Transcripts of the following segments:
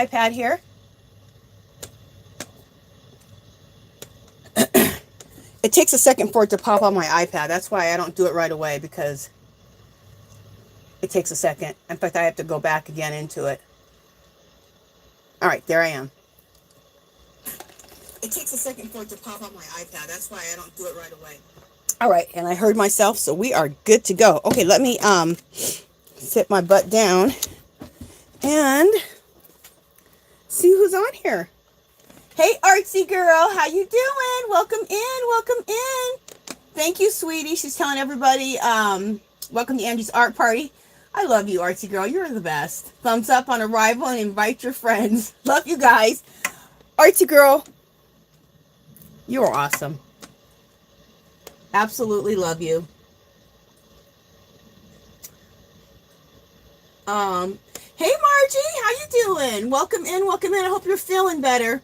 iPad here. It takes a second for it to pop on my iPad. That's why I don't do it right away, because it takes a second. In fact, I have to go back again into it. All right, there I am. It takes a second for it to pop on my iPad. That's why I don't do it right away. All right, and I heard myself, so we are good to go. Okay, let me sit my butt down and see who's on here. Hey, artsy girl, how you doing? Welcome in, welcome in. Thank you, sweetie. She's telling everybody, welcome to Angie's art party. I love you, artsy girl. You're the best. Thumbs up on arrival and invite your friends. Love you guys. Artsy girl, you are awesome. Absolutely love you. Hey, Margie, how you doing? Welcome in, welcome in. I hope you're feeling better.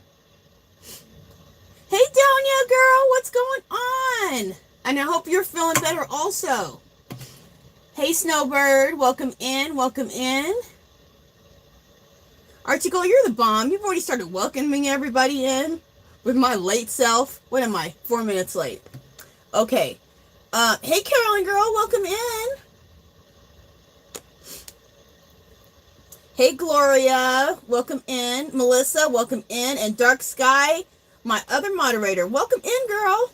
Hey, Donia girl, what's going on? And I hope you're feeling better also. Hey, Snowbird, welcome in, welcome in. Article, you're the bomb. You've already started welcoming everybody in with my late self. What am I? 4 minutes late. Okay. Hey, Carolyn girl, welcome in. Hey, Gloria, welcome in. Melissa, welcome in. And Dark Sky, my other moderator, welcome in, girl.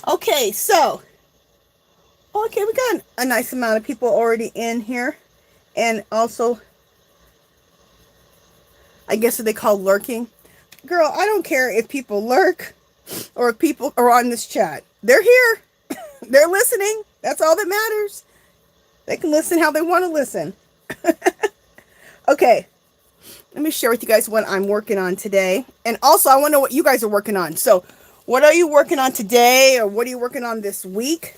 Okay, so, okay, we got a nice amount of people already in here. And also, I guess what they call lurking. Girl, I don't care if people lurk or if people are on this chat. They're here. They're listening. That's all that matters. They can listen how they want to listen. Okay. Let me share with you guys what I'm working on today. And also, I want to know what you guys are working on. So, what are you working on today? Or what are you working on this week?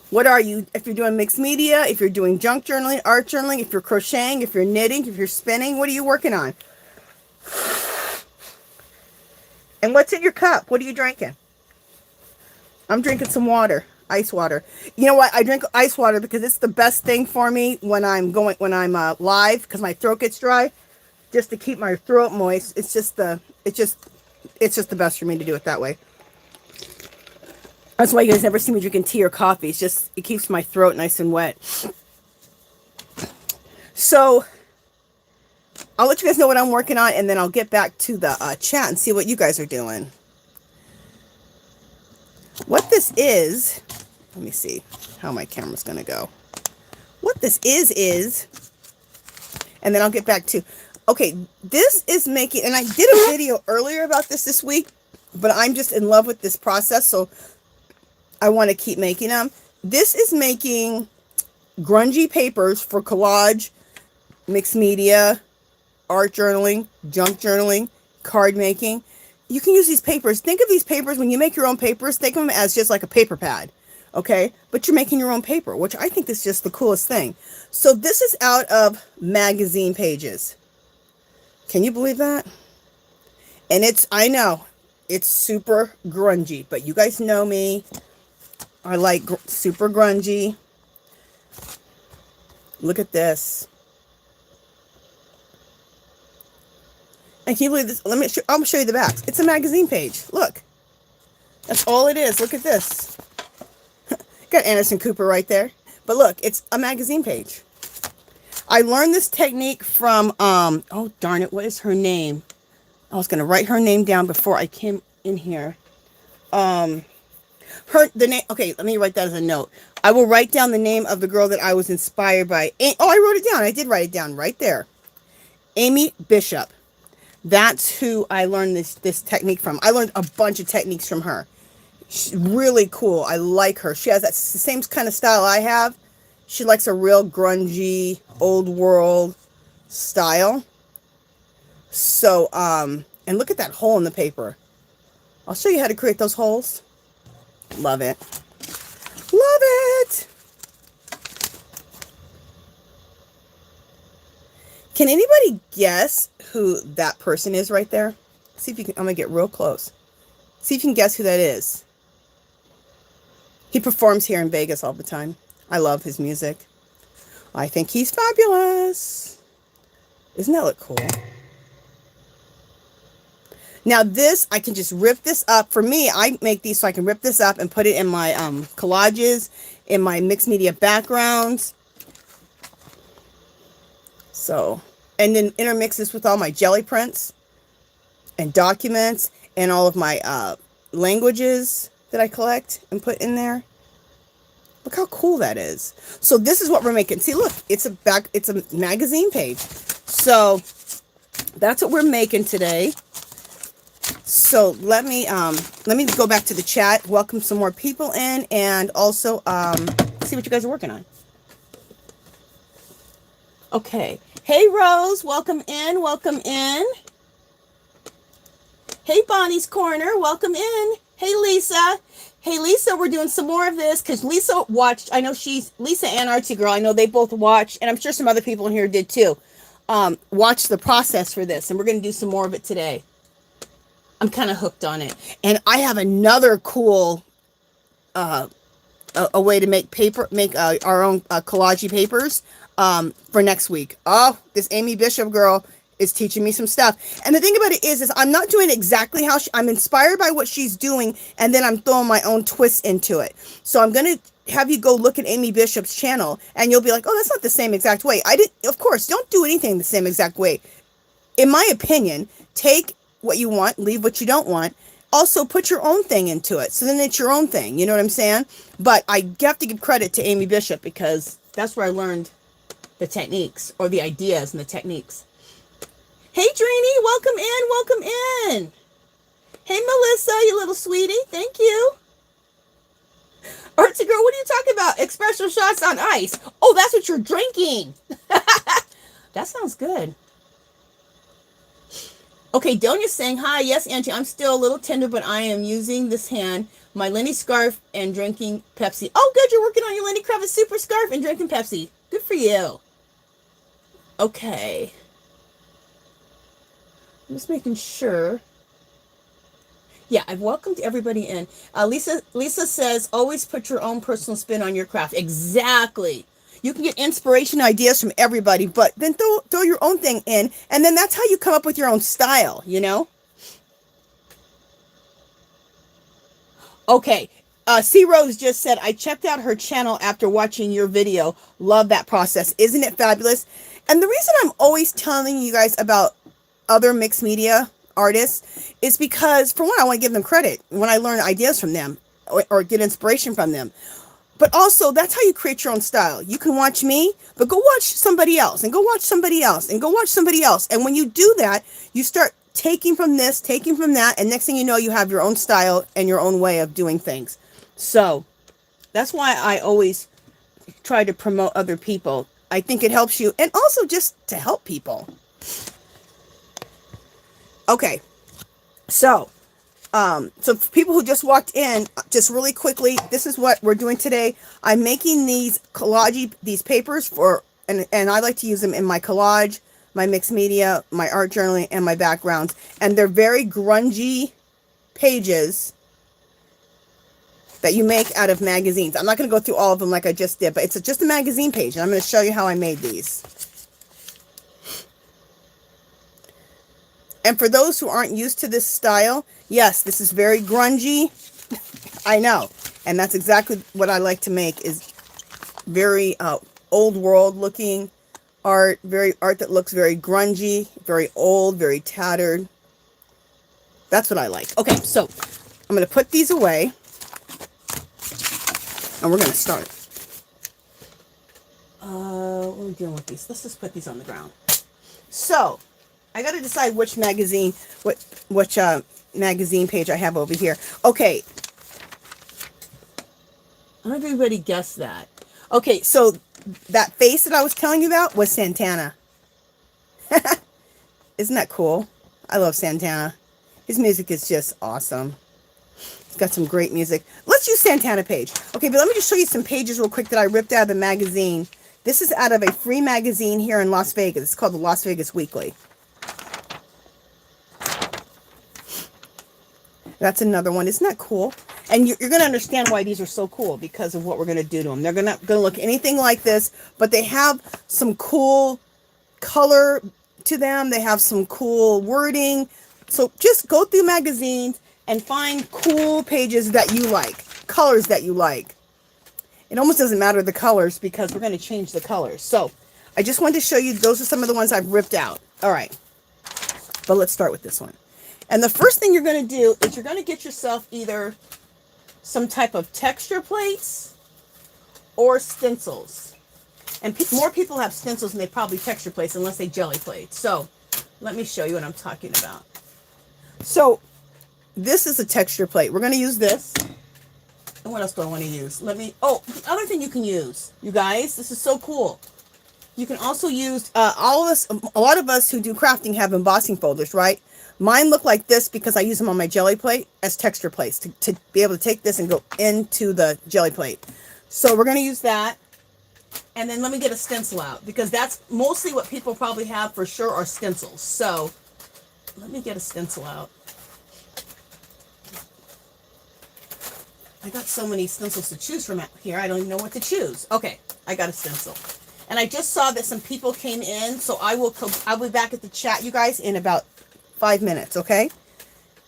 What are you, if you're doing mixed media, if you're doing junk journaling, art journaling, if you're crocheting, if you're knitting, if you're spinning, what are you working on? And what's in your cup? What are you drinking? I'm drinking some water, ice water. You know what? I drink ice water because it's the best thing for me when I'm live, because my throat gets dry. Just to keep my throat moist. It's just the best for me to do it that way. That's why you guys never see me drinking tea or coffee. It's just, it keeps my throat nice and wet. So, I'll let you guys know what I'm working on, and then I'll get back to the chat and see what you guys are doing. What this is, let me see how my camera's going to go. What this is, and then I'll get back to, okay, this is making, and I did a video earlier about this week, but I'm just in love with this process, so I want to keep making them. This is making grungy papers for collage, mixed media, art journaling, junk journaling, card making. You can use these papers. Think of these papers, when you make your own papers, think of them as just like a paper pad, okay? But you're making your own paper, which I think is just the coolest thing. So this is out of magazine pages. Can you believe that? And it's, I know, it's super grungy, but you guys know me. I like super grungy. Look at this. And can you believe this? I'll show you the backs. It's a magazine page. Look. That's all it is. Look at this. Got Anderson Cooper right there. But look, it's a magazine page. I learned this technique from, oh darn it, what is her name? I was going to write her name down before I came in here. Okay, let me write that as a note. I will write down the name of the girl that I was inspired by. Oh, I wrote it down. I did write it down right there. Aimie Bishop. That's who I learned this technique from. I learned a bunch of techniques from her. She's really cool. I like her. She has that same kind of style I have. She likes a real grungy, old world style. So, and look at that hole in the paper. I'll show you how to create those holes. Love it. Love it. Can anybody guess who that person is right there? See if you can. I'm going to get real close. See if you can guess who that is. He performs here in Vegas all the time. I love his music. I think he's fabulous. Doesn't that look cool? Now this, I can just rip this up. For me, I make these so I can rip this up and put it in my collages, in my mixed media backgrounds. So, and then intermix this with all my jelly prints and documents and all of my languages that I collect and put in there. Look how cool that is. So this is what we're making. See, look, it's a magazine page. So that's what we're making today. So let me go back to the chat, welcome some more people in, and also see what you guys are working on. Okay. Hey Rose, welcome in, welcome in. Hey Bonnie's Corner, welcome in. Hey Lisa. Hey Lisa, we're doing some more of this because Lisa watched, I know Lisa and Artsy Girl, I know they both watched, and I'm sure some other people in here did too, watch the process for this, and we're going to do some more of it today. I'm kind of hooked on it. And I have another cool a way to make our own collage papers for next week. Oh, this Aimie Bishop girl is teaching me some stuff. And the thing about it is I'm not doing exactly how I'm inspired by what she's doing, and then I'm throwing my own twist into it. So I'm going to have you go look at Aimie Bishop's channel, and you'll be like, oh, that's not the same exact way. Of course, don't do anything the same exact way. In my opinion, take what you want, leave what you don't want. Also, put your own thing into it. So then it's your own thing. You know what I'm saying? But I have to give credit to Aimie Bishop because that's where I learned the techniques, or the ideas and the techniques. Hey, Drini, welcome in, welcome in. Hey, Melissa, you little sweetie. Thank you. Artsy Girl, what are you talking about? Espresso shots on ice. Oh, that's what you're drinking. That sounds good. Okay, Donia's saying, hi, yes, Angie, I'm still a little tender, but I am using this hand, my Lenny scarf, and drinking Pepsi. Oh, good, you're working on your Lenny Kravitz super scarf and drinking Pepsi. Good for you. Okay. I'm just making sure. Yeah, I've welcomed everybody in. Lisa says, always put your own personal spin on your craft. Exactly. You can get inspiration ideas from everybody, but then throw your own thing in, and then that's how you come up with your own style, you know? Okay. C. Rose just said, I checked out her channel after watching your video. Love that process. Isn't it fabulous? And the reason I'm always telling you guys about other mixed media artists is because, for one, I want to give them credit when I learn ideas from them or get inspiration from them. But also, that's how you create your own style. You can watch me, but go watch somebody else, and go watch somebody else, and go watch somebody else. And when you do that, you start taking from this, taking from that, and next thing you know, you have your own style and your own way of doing things. So that's why I always try to promote other people. I think it helps you, and also just to help people. Okay, so for people who just walked in, just really quickly, this is what we're doing today. I'm making these these papers and I like to use them in my collage, my mixed media, my art journaling, and my backgrounds. And they're very grungy pages that you make out of magazines. I'm not going to go through all of them like I just did, but it's just a magazine page, and I'm going to show you how I made these. And for those who aren't used to this style, yes, this is very grungy. I know. And that's exactly what I like to make, is very old world looking art, art that looks very grungy, very old, very tattered. That's what I like. Okay, so I'm going to put these away, and we're going to start. What are we doing with these? Let's just put these on the ground. So I got to decide which magazine, which magazine page I have over here. Okay. I don't know if everybody guessed that. Okay, so that face that I was telling you about was Santana. Isn't that cool? I love Santana. His music is just awesome. He's got some great music. Let's use Santana page. Okay, but let me just show you some pages real quick that I ripped out of the magazine. This is out of a free magazine here in Las Vegas. It's called the Las Vegas Weekly. That's another one. Isn't that cool? And you're going to understand why these are so cool because of what we're going to do to them. They're not going to look anything like this, but they have some cool color to them. They have some cool wording. So just go through magazines and find cool pages that you like, colors that you like. It almost doesn't matter the colors because we're going to change the colors. So I just wanted to show you, those are some of the ones I've ripped out. All right, but let's start with this one. And the first thing you're going to do is you're going to get yourself either some type of texture plates or stencils. And more people have stencils than they probably texture plates unless they jelly plate. So let me show you what I'm talking about. So this is a texture plate. We're going to use this. And what else do I want to use? Oh, the other thing you can use, you guys, this is so cool. You can also use, a lot of us who do crafting have embossing folders, right? Mine look like this because I use them on my jelly plate as texture plates to be able to take this and go into the jelly plate. So we're going to use that. And then let me get a stencil out because that's mostly what people probably have for sure are stencils. So let me get a stencil out. I got so many stencils to choose from out here. I don't even know what to choose. Okay, I got a stencil. And I just saw that some people came in, so I'll be back at the chat, you guys, in about 5 minutes, okay?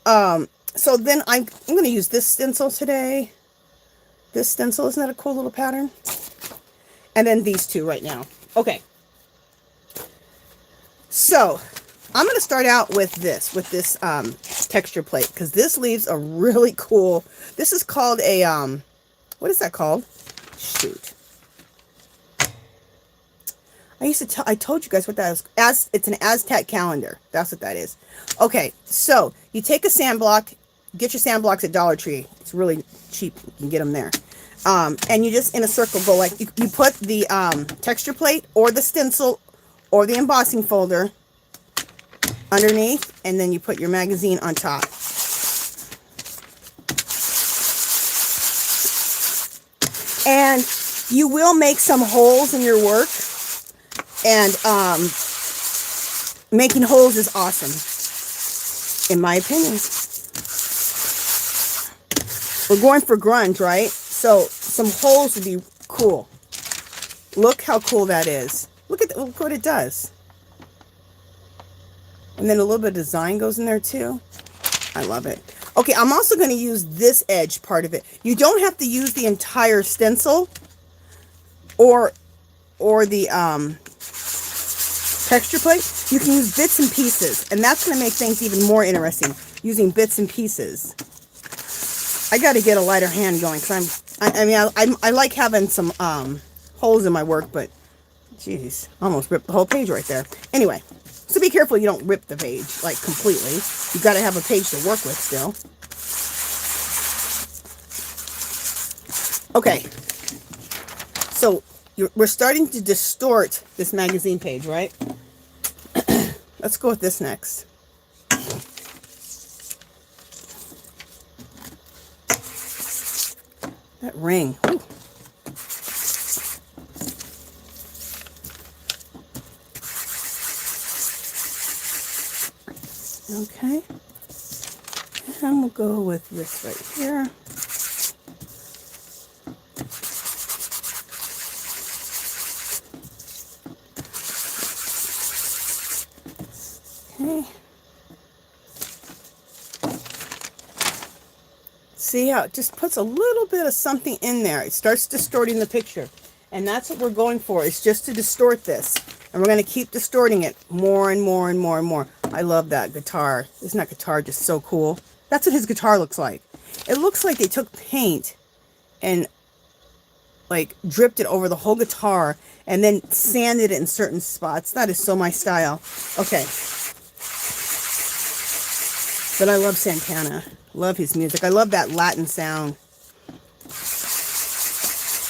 So then I'm going to use this stencil today. This stencil, isn't that a cool little pattern? And then these two right now. Okay. So I'm going to start out with this texture plate because this leaves a really cool, this is called a, what is that called? Shoot. I told you guys what that is. It's an Aztec calendar. That's what that is. Okay, so you take a sand block, get your sand blocks at Dollar Tree. It's really cheap. You can get them there. And you just, in a circle, go like, you put the texture plate or the stencil or the embossing folder underneath, and then you put your magazine on top. And you will make some holes in your work. And making holes is awesome, in my opinion. We're going for grunge, right? So some holes would be cool. Look how cool that is. Look what it does. And then a little bit of design goes in there too. I love it. Okay, I'm also going to use this edge part of it. You don't have to use the entire stencil or the texture plate. You can use bits and pieces, and that's going to make things even more interesting, using bits and pieces. I got to get a lighter hand going because I like having some holes in my work, but geez, almost ripped the whole page right there. Anyway, so be careful you don't rip the page like completely. You got to have a page to work with still. Okay, so we're starting to distort this magazine page, right? Let's go with this next. That ring. Ooh. Okay. And we'll go with this right here. Okay. See how it just puts a little bit of something in there. It starts distorting the picture. And that's what we're going for, is just to distort this. And we're going to keep distorting it more and more and more and more. I love that guitar. Isn't that guitar just so cool? That's what his guitar looks like. It looks like they took paint and like dripped it over the whole guitar and then sanded it in certain spots. That is so my style. Okay. But I love Santana. Love his music. I love that Latin sound.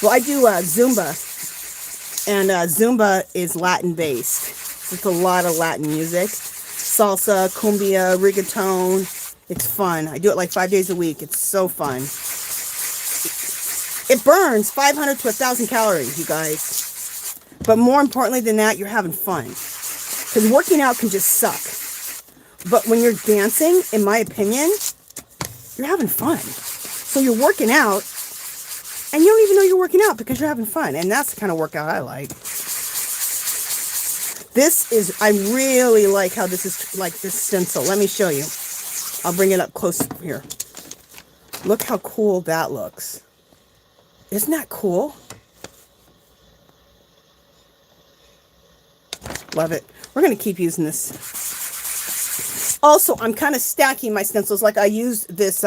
Well, I do Zumba. And Zumba is Latin based. It's a lot of Latin music. Salsa, cumbia, reggaeton. It's fun. I do it like 5 days a week. It's so fun. It burns 500 to 1,000 calories, you guys. But more importantly than that, you're having fun. Because working out can just suck. But when you're dancing, in my opinion, you're having fun. So you're working out, and you don't even know you're working out because you're having fun. And that's the kind of workout I like. This is, I really like how this is, like this stencil. Let me show you. I'll bring it up close here. Look how cool that looks. Isn't that cool? Love it. We're going to keep using this. Also, I'm kind of stacking my stencils. Like I used this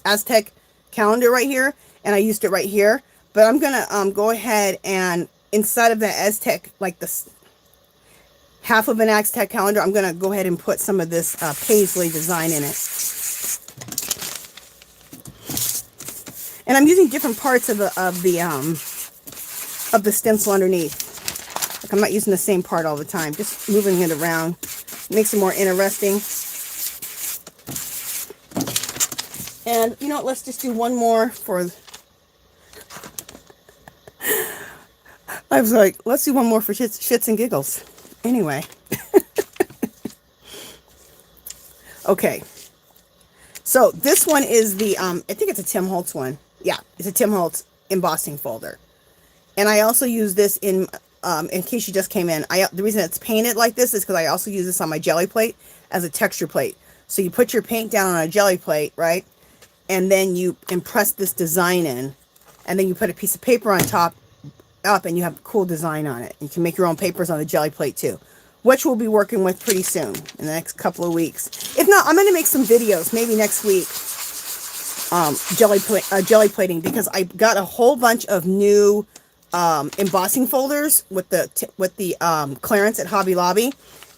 Aztec calendar right here, and I used it right here. But I'm going to go ahead and inside of the Aztec, like this half of an Aztec calendar, I'm going to go ahead and put some of this paisley design in it. And I'm using different parts of the stencil underneath. Like I'm not using the same part all the time, just moving it around. Makes it more interesting. And you know what, let's just do one more for... I was like, let's do one more for shits and giggles. Anyway. Okay. So this one is the, I think it's a Tim Holtz one. Yeah, it's a Tim Holtz embossing folder. And I also use this in case you just came in. The reason it's painted like this is because I also use this on my jelly plate as a texture plate. So you put your paint down on a jelly plate, right? And then you impress this design in. And then you put a piece of paper on top, and you have a cool design on it. You can make your own papers on the jelly plate too, which we'll be working with pretty soon in the next couple of weeks. If not, I'm going to make some videos maybe next week. Jelly plating, because I got a whole bunch of new embossing folders with the clearance at Hobby Lobby,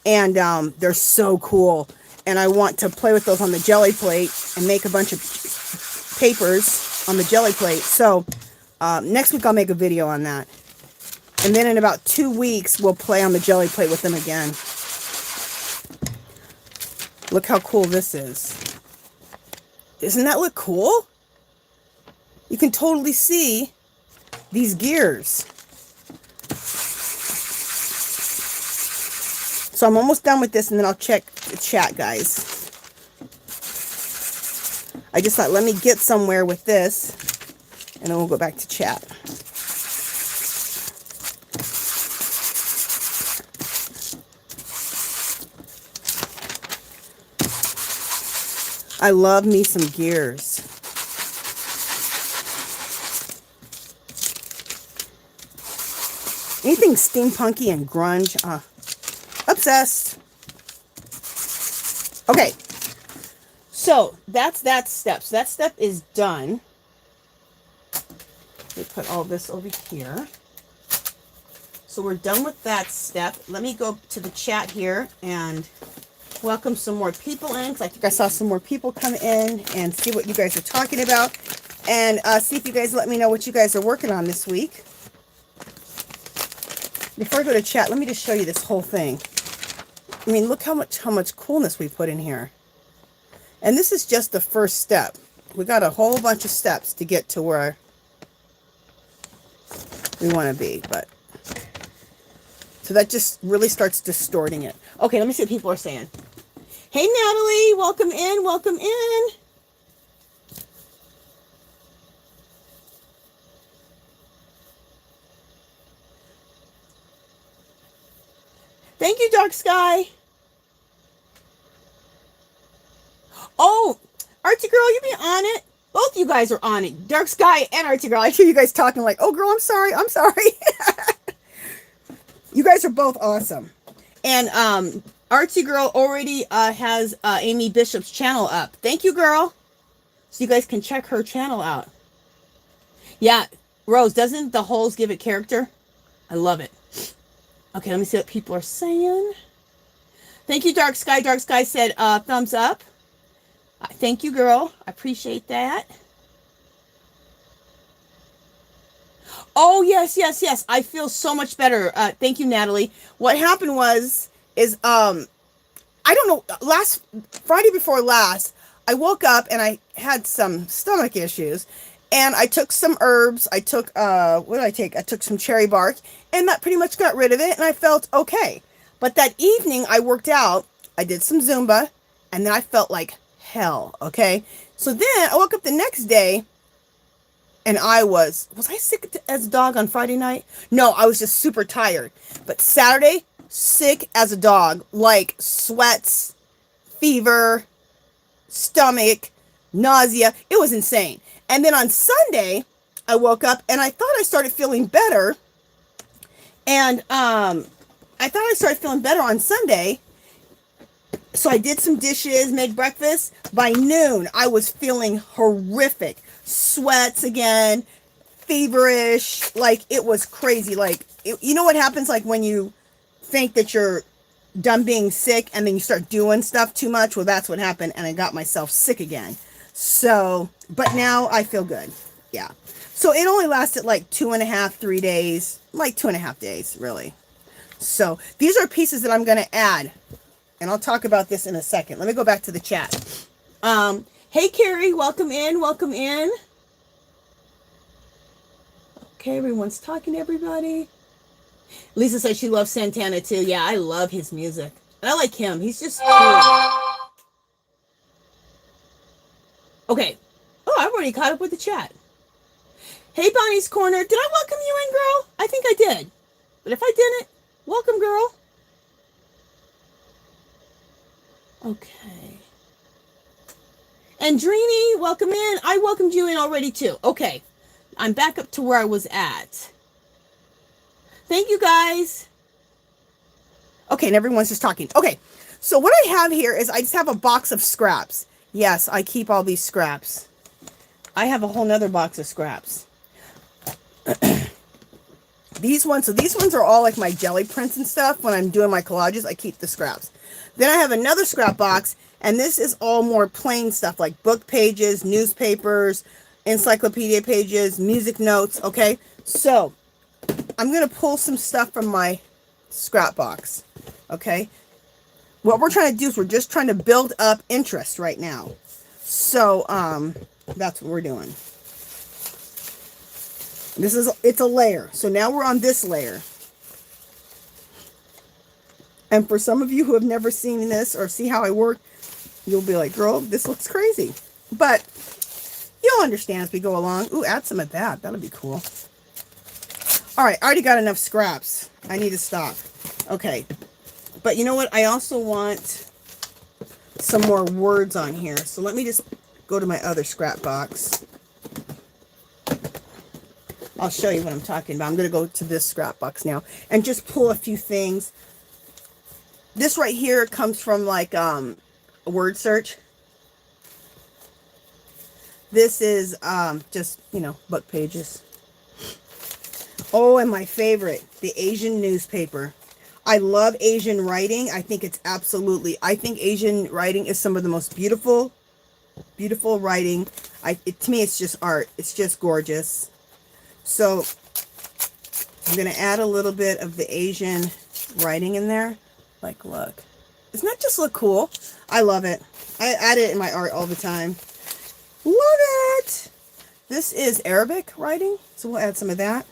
and they're so cool. And I want to play with those on the jelly plate and make a bunch of papers on the jelly plate. So next week I'll make a video on that, and then in about 2 weeks we'll play on the jelly plate with them again. Look how cool this is. Doesn't that look cool? You can totally see these gears. So I'm almost done with this, and then I'll check the chat, guys. I just thought, let me get somewhere with this, and then we'll go back to chat. I love me some gears. Anything steampunky and grunge. Obsessed. Okay. So that's that step. So that step is done. Let me put all this over here. So we're done with that step. Let me go to the chat here and welcome some more people in, because I think I saw some more people come in, and see what you guys are talking about, and see if you guys let me know what you guys are working on this week. Before I go to chat, let me just show you this whole thing. I mean, look how much coolness we put in here. And this is just the first step. We got a whole bunch of steps to get to where we want to be, but so that just really starts distorting it. Okay, let me see what people are saying. Hey, Natalie, welcome in, welcome in. Thank you, Dark Sky. Oh, Archie Girl, you be on it. Both you guys are on it. Dark Sky and Archie Girl. I hear you guys talking like, oh, girl, I'm sorry. I'm sorry. You guys are both awesome. And Archie Girl already has Aimie Bishop's channel up. Thank you, girl. So you guys can check her channel out. Yeah, Rose, doesn't the holes give it character? I love it. Okay, let me see what people are saying. Thank you, Dark Sky. Dark Sky said thumbs up. Thank you, girl. I appreciate that. Oh, yes, yes, yes. I feel so much better. Thank you, Natalie. What happened is I don't know, last Friday before last, I woke up and I had some stomach issues, and I took some herbs. I took, what did I take? I took some cherry bark, and that pretty much got rid of it, and I felt okay. But that evening I worked out, I did some Zumba, and then I felt like hell, okay? So then I woke up the next day and I was I sick as a dog on Friday night? No, I was just super tired. But Saturday, sick as a dog, like sweats, fever, stomach, nausea. It was insane. And then on Sunday, I woke up and I thought I started feeling better. And I thought I started feeling better on Sunday. So I did some dishes, made breakfast. By noon, I was feeling horrific. Sweats again, feverish, like it was crazy. Like, you know what happens like when you think that you're done being sick and then you start doing stuff too much? Well, that's what happened, and I got myself sick again. So, but now I feel good. Yeah. So it only lasted like 2.5, 3 days, like 2.5 days, really. So these are pieces that I'm going to add, and I'll talk about this in a second. Let me go back to the chat. Hey, Carrie, welcome in, welcome in. Okay, everyone's talking to everybody. Lisa says she loves Santana too. Yeah, I love his music. And I like him. He's just cool. Okay. Oh, I've already caught up with the chat. Hey, Bonnie's Corner. Did I welcome you in, girl? I think I did. But if I didn't, welcome, girl. Okay. Andrini, welcome in. I welcomed you in already too. Okay. I'm back up to where I was at. Thank you, guys. Okay, and everyone's just talking. Okay, so what I have here is I just have a box of scraps. Yes, I keep all these scraps. I have a whole nother box of scraps. These ones are all like my jelly prints and stuff. When I'm doing my collages, I keep the scraps. Then I have another scrap box, and this is all more plain stuff like book pages, newspapers, encyclopedia pages, music notes, okay? So, I'm going to pull some stuff from my scrap box, okay? What we're trying to do is we're just trying to build up interest right now. So, that's what we're doing. It's a layer. So now we're on this layer. And for some of you who have never seen this or see how I work, you'll be like, girl, this looks crazy. But you'll understand as we go along. Ooh, add some of that. That'll be cool. All right, I already got enough scraps. I need to stop. Okay. But you know what? I also want some more words on here. So let me just go to my other scrap box. I'll show you what I'm talking about. I'm going to go to this scrap box now and just pull a few things. This right here comes from like a word search. This is just, you know, book pages. Oh, and my favorite, the Asian newspaper. I love Asian writing. I think it's absolutely, I think Asian writing is some of the most beautiful writing. To me, it's just art. It's just gorgeous. So I'm going to add a little bit of the Asian writing in there. Like, look. Doesn't that just look cool? I love it. I add it in my art all the time. Love it. This is Arabic writing, so we'll add some of that.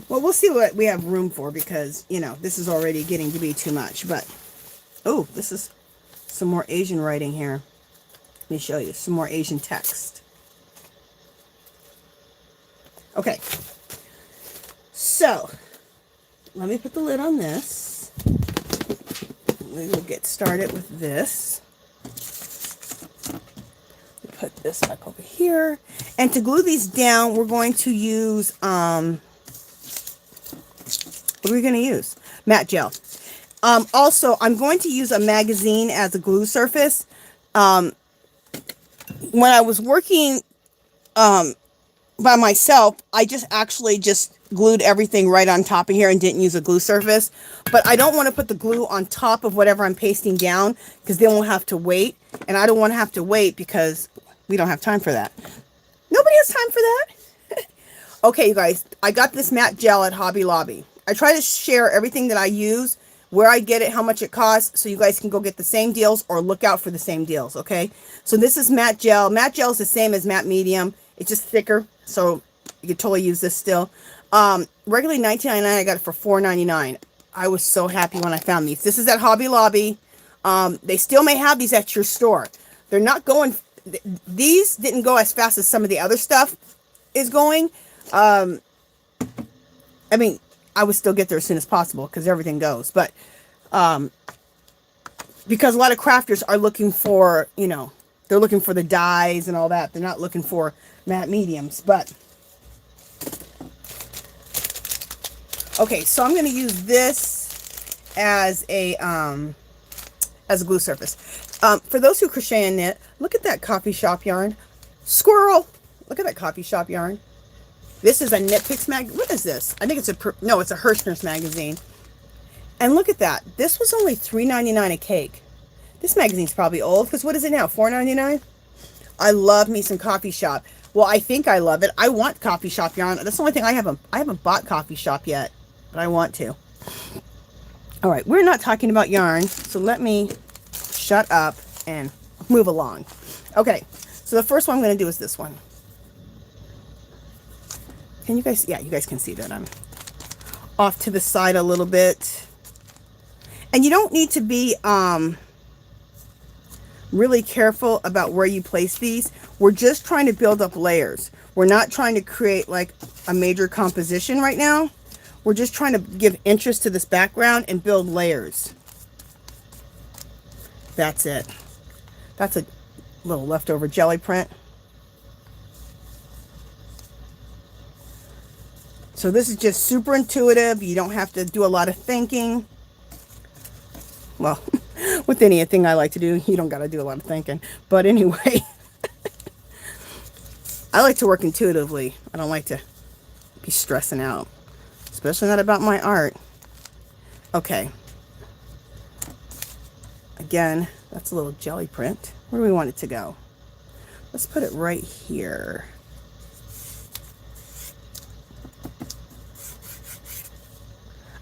Well, we'll see what we have room for because, you know, this is already getting to be too much. But, oh, this is some more Asian writing here. Let me show you some more Asian text. Okay. So, let me put the lid on this. We will get started with this. Put this back over here. And to glue these down, we're going to use, what are we going to use? Matte gel. Also, I'm going to use a magazine as a glue surface. When I was working by myself, I actually glued everything right on top of here and didn't use a glue surface. But I don't want to put the glue on top of whatever I'm pasting down because then we'll have to wait. And I don't want to have to wait because we don't have time for that. Nobody has time for that. Okay, you guys, I got this matte gel at Hobby Lobby. I try to share everything that I use, where I get it, how much it costs, so you guys can go get the same deals or look out for the same deals, okay? So this is matte gel. Matte gel is the same as matte medium. It's just thicker, so you can totally use this still. Regularly $19.99, I got it for $4.99. I was so happy when I found these. This is at Hobby Lobby. They still may have these at your store. They're not going, these didn't go as fast as some of the other stuff is going. I mean, I would still get there as soon as possible because everything goes. But because a lot of crafters are looking for, you know, they're looking for the dyes and all that. They're not looking for matte mediums. But, okay, so I'm going to use this as a glue surface. For those who crochet and knit, look at that coffee shop yarn. Squirrel! Look at that coffee shop yarn. This is a Knit Picks mag. What is this? I think it's no, it's a Hirschner's magazine. And look at that. This was only $3.99 a cake. This magazine's probably old, because what is it now? $4.99? I love me some coffee shop. Well, I think I love it. I want coffee shop yarn. That's the only thing I haven't bought coffee shop yet, but I want to. All right, we're not talking about yarn, so let me shut up and move along. Okay, so the first one I'm going to do is this one. Can you guys, yeah, you guys can see that I'm off to the side a little bit. And you don't need to be really careful about where you place these. We're just trying to build up layers. We're not trying to create like a major composition right now. We're just trying to give interest to this background and build layers. That's it. That's a little leftover jelly print. So this is just super intuitive. You don't have to do a lot of thinking. Well, with anything I like to do, you don't got to do a lot of thinking. But anyway, I like to work intuitively. I don't like to be stressing out, especially not about my art. Okay. Again, that's a little jelly print. Where do we want it to go? Let's put it right here.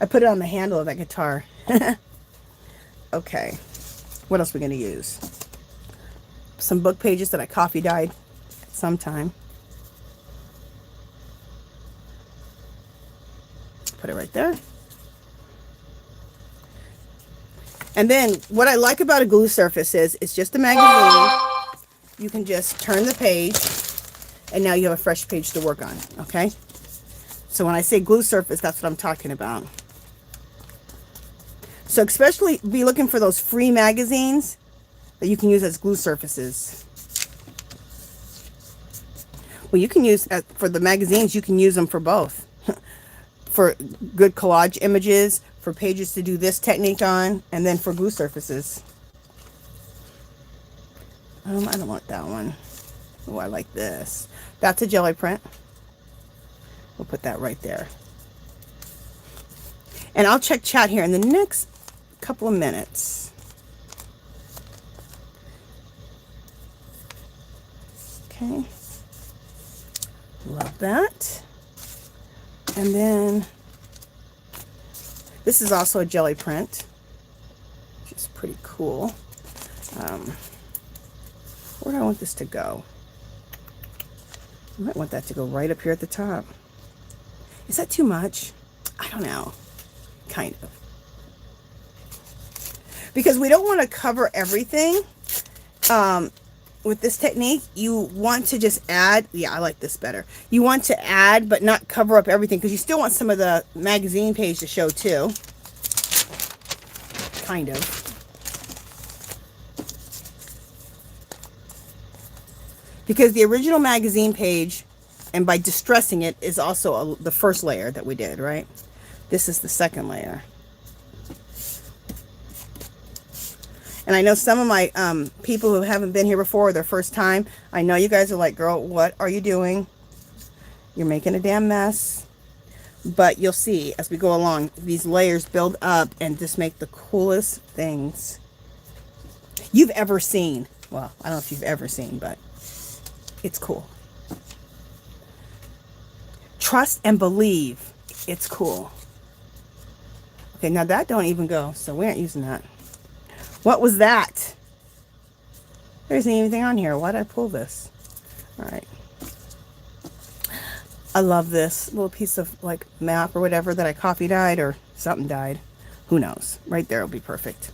I put it on the handle of that guitar. Okay. What else are we going to use? Some book pages that I coffee dyed sometime. Put it right there. And then what I like about a glue surface is it's just a magazine. You can just turn the page and now you have a fresh page to work on. Okay. So when I say glue surface, that's what I'm talking about. So especially be looking for those free magazines that you can use as glue surfaces. Well, you can use, for the magazines, you can use them for both. For good collage images, for pages to do this technique on, and then for glue surfaces. I don't want that one. Oh, I like this. That's a jelly print. We'll put that right there. And I'll check chat here in the next couple of minutes. Okay. Love that. And then this is also a jelly print, which is pretty cool. Where do I want this to go? I might want that to go right up here at the top. Is that too much? I don't know. Kind of. Because we don't want to cover everything with this technique. You want to just add, yeah, I like this better. You want to add but not cover up everything because you still want some of the magazine page to show too. Kind of. Because the original magazine page, and by distressing it, is also the first layer that we did, right? This is the second layer. And I know some of my people who haven't been here before, their first time, I know you guys are like, girl, what are you doing? You're making a damn mess. But you'll see as we go along, these layers build up and just make the coolest things you've ever seen. Well, I don't know if you've ever seen, but it's cool. Trust and believe. It's cool. Okay, now that don't even go, so we aren't using that. What was that? There isn't anything on here. Why did I pull this? All right. I love this little piece of like map or whatever that I coffee dyed or something dyed. Who knows? Right there will be perfect.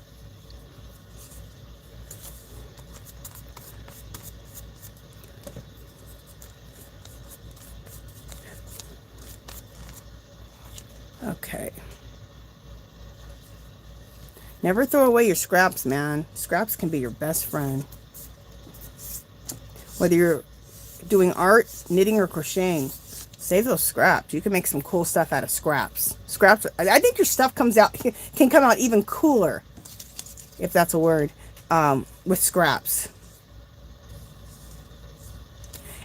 Never throw away your scraps, man. Scraps can be your best friend. Whether you're doing art, knitting, or crocheting, save those scraps. You can make some cool stuff out of scraps. Scraps, I think your stuff can come out even cooler, if that's a word, with scraps.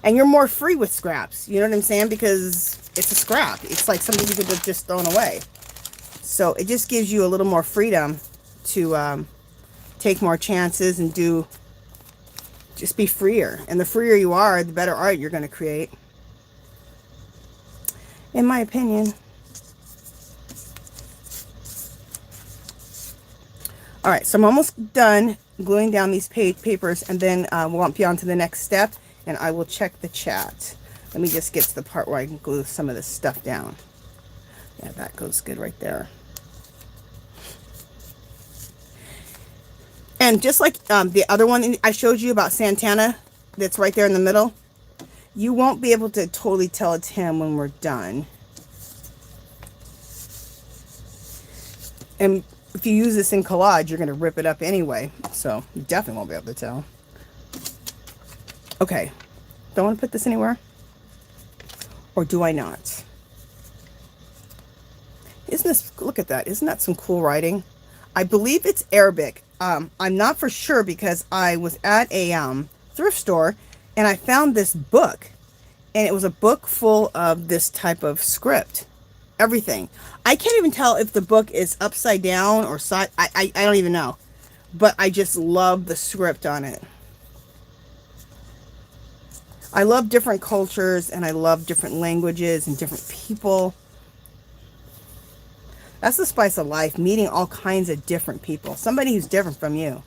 And you're more free with scraps. You know what I'm saying? Because it's a scrap. It's like something you could have just thrown away. So it just gives you a little more freedom to take more chances and just be freer. And the freer you are, the better art you're going to create. In my opinion. Alright, so I'm almost done gluing down these papers, and then we'll be on to the next step, and I will check the chat. Let me just get to the part where I can glue some of this stuff down. Yeah, that goes good right there. And just like the other one I showed you about Santana, that's right there in the middle, you won't be able to totally tell it's him when we're done. And if you use this in collage, you're going to rip it up anyway. So you definitely won't be able to tell. Okay. Do I want to put this anywhere? Or do I not? Isn't this, look at that. Isn't that some cool writing? I believe it's Arabic. I'm not for sure because I was at a thrift store and I found this book. And it was a book full of this type of script. Everything. I can't even tell if the book is upside down or side. I don't even know. But I just love the script on it. I love different cultures and I love different languages and different people. That's the spice of life, meeting all kinds of different people. Somebody who's different from you.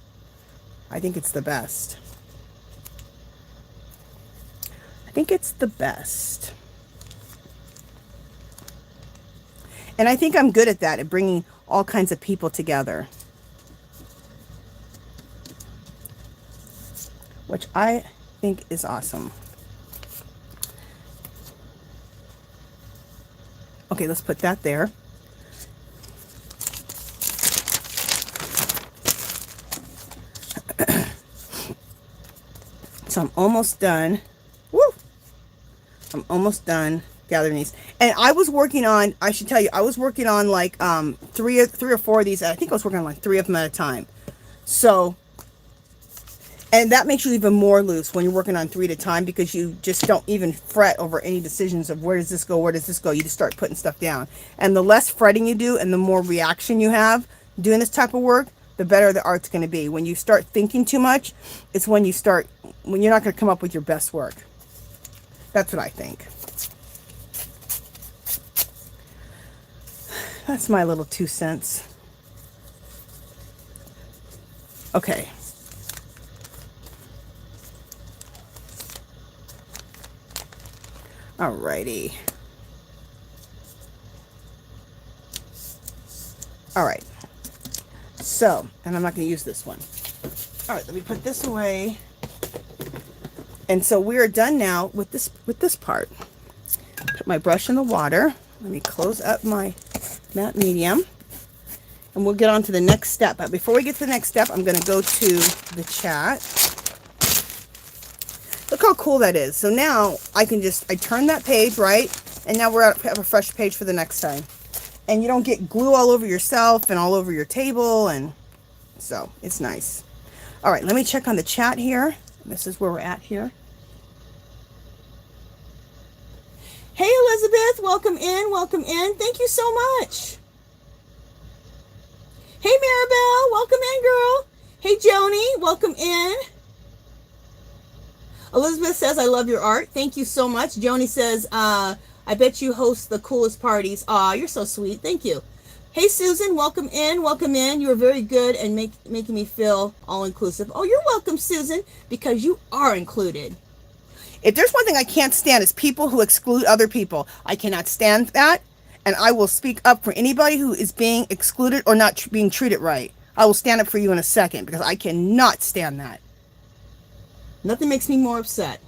I think it's the best. I think it's the best. And I think I'm good at that, at bringing all kinds of people together. Which I think is awesome. Okay, let's put that there. So I'm almost done. Woo! I'm almost done gathering these. And I was working on, I should tell you, I was working on like three or four of these. I think I was working on like 3 of them at a time. So, and that makes you even more loose when you're working on 3 at a time, because you just don't even fret over any decisions of where does this go, where does this go. You just start putting stuff down. And the less fretting you do and the more reaction you have doing this type of work, the better the art's going to be. When you start thinking too much, it's when you're not going to come up with your best work. That's what I think. That's my little 2 cents. Okay. Alrighty. Alright. So, and I'm not going to use this one. Alright, let me put this away. And so we are done now with this part. Put my brush in the water. Let me close up my matte medium. And we'll get on to the next step. But before we get to the next step, I'm going to go to the chat. Look how cool that is. So now I can I turn that page, right? And now we're at a fresh page for the next time. And you don't get glue all over yourself and all over your table. And so it's nice. All right, let me check on the chat here. This is where we're at here. Hey, Elizabeth, welcome in, welcome in. Thank you so much. Hey, Maribel, welcome in, girl. Hey, Joni, welcome in. Elizabeth says, I love your art. Thank you so much. Joni says, I bet you host the coolest parties. Aw, you're so sweet. Thank you. Hey, Susan, welcome in, welcome in. You are very good and making me feel all-inclusive. Oh, you're welcome, Susan, because you are included. If there's one thing I can't stand, is people who exclude other people. I cannot stand that, and I will speak up for anybody who is being excluded or not being treated right. I will stand up for you in a second, because I cannot stand that. Nothing makes me more upset.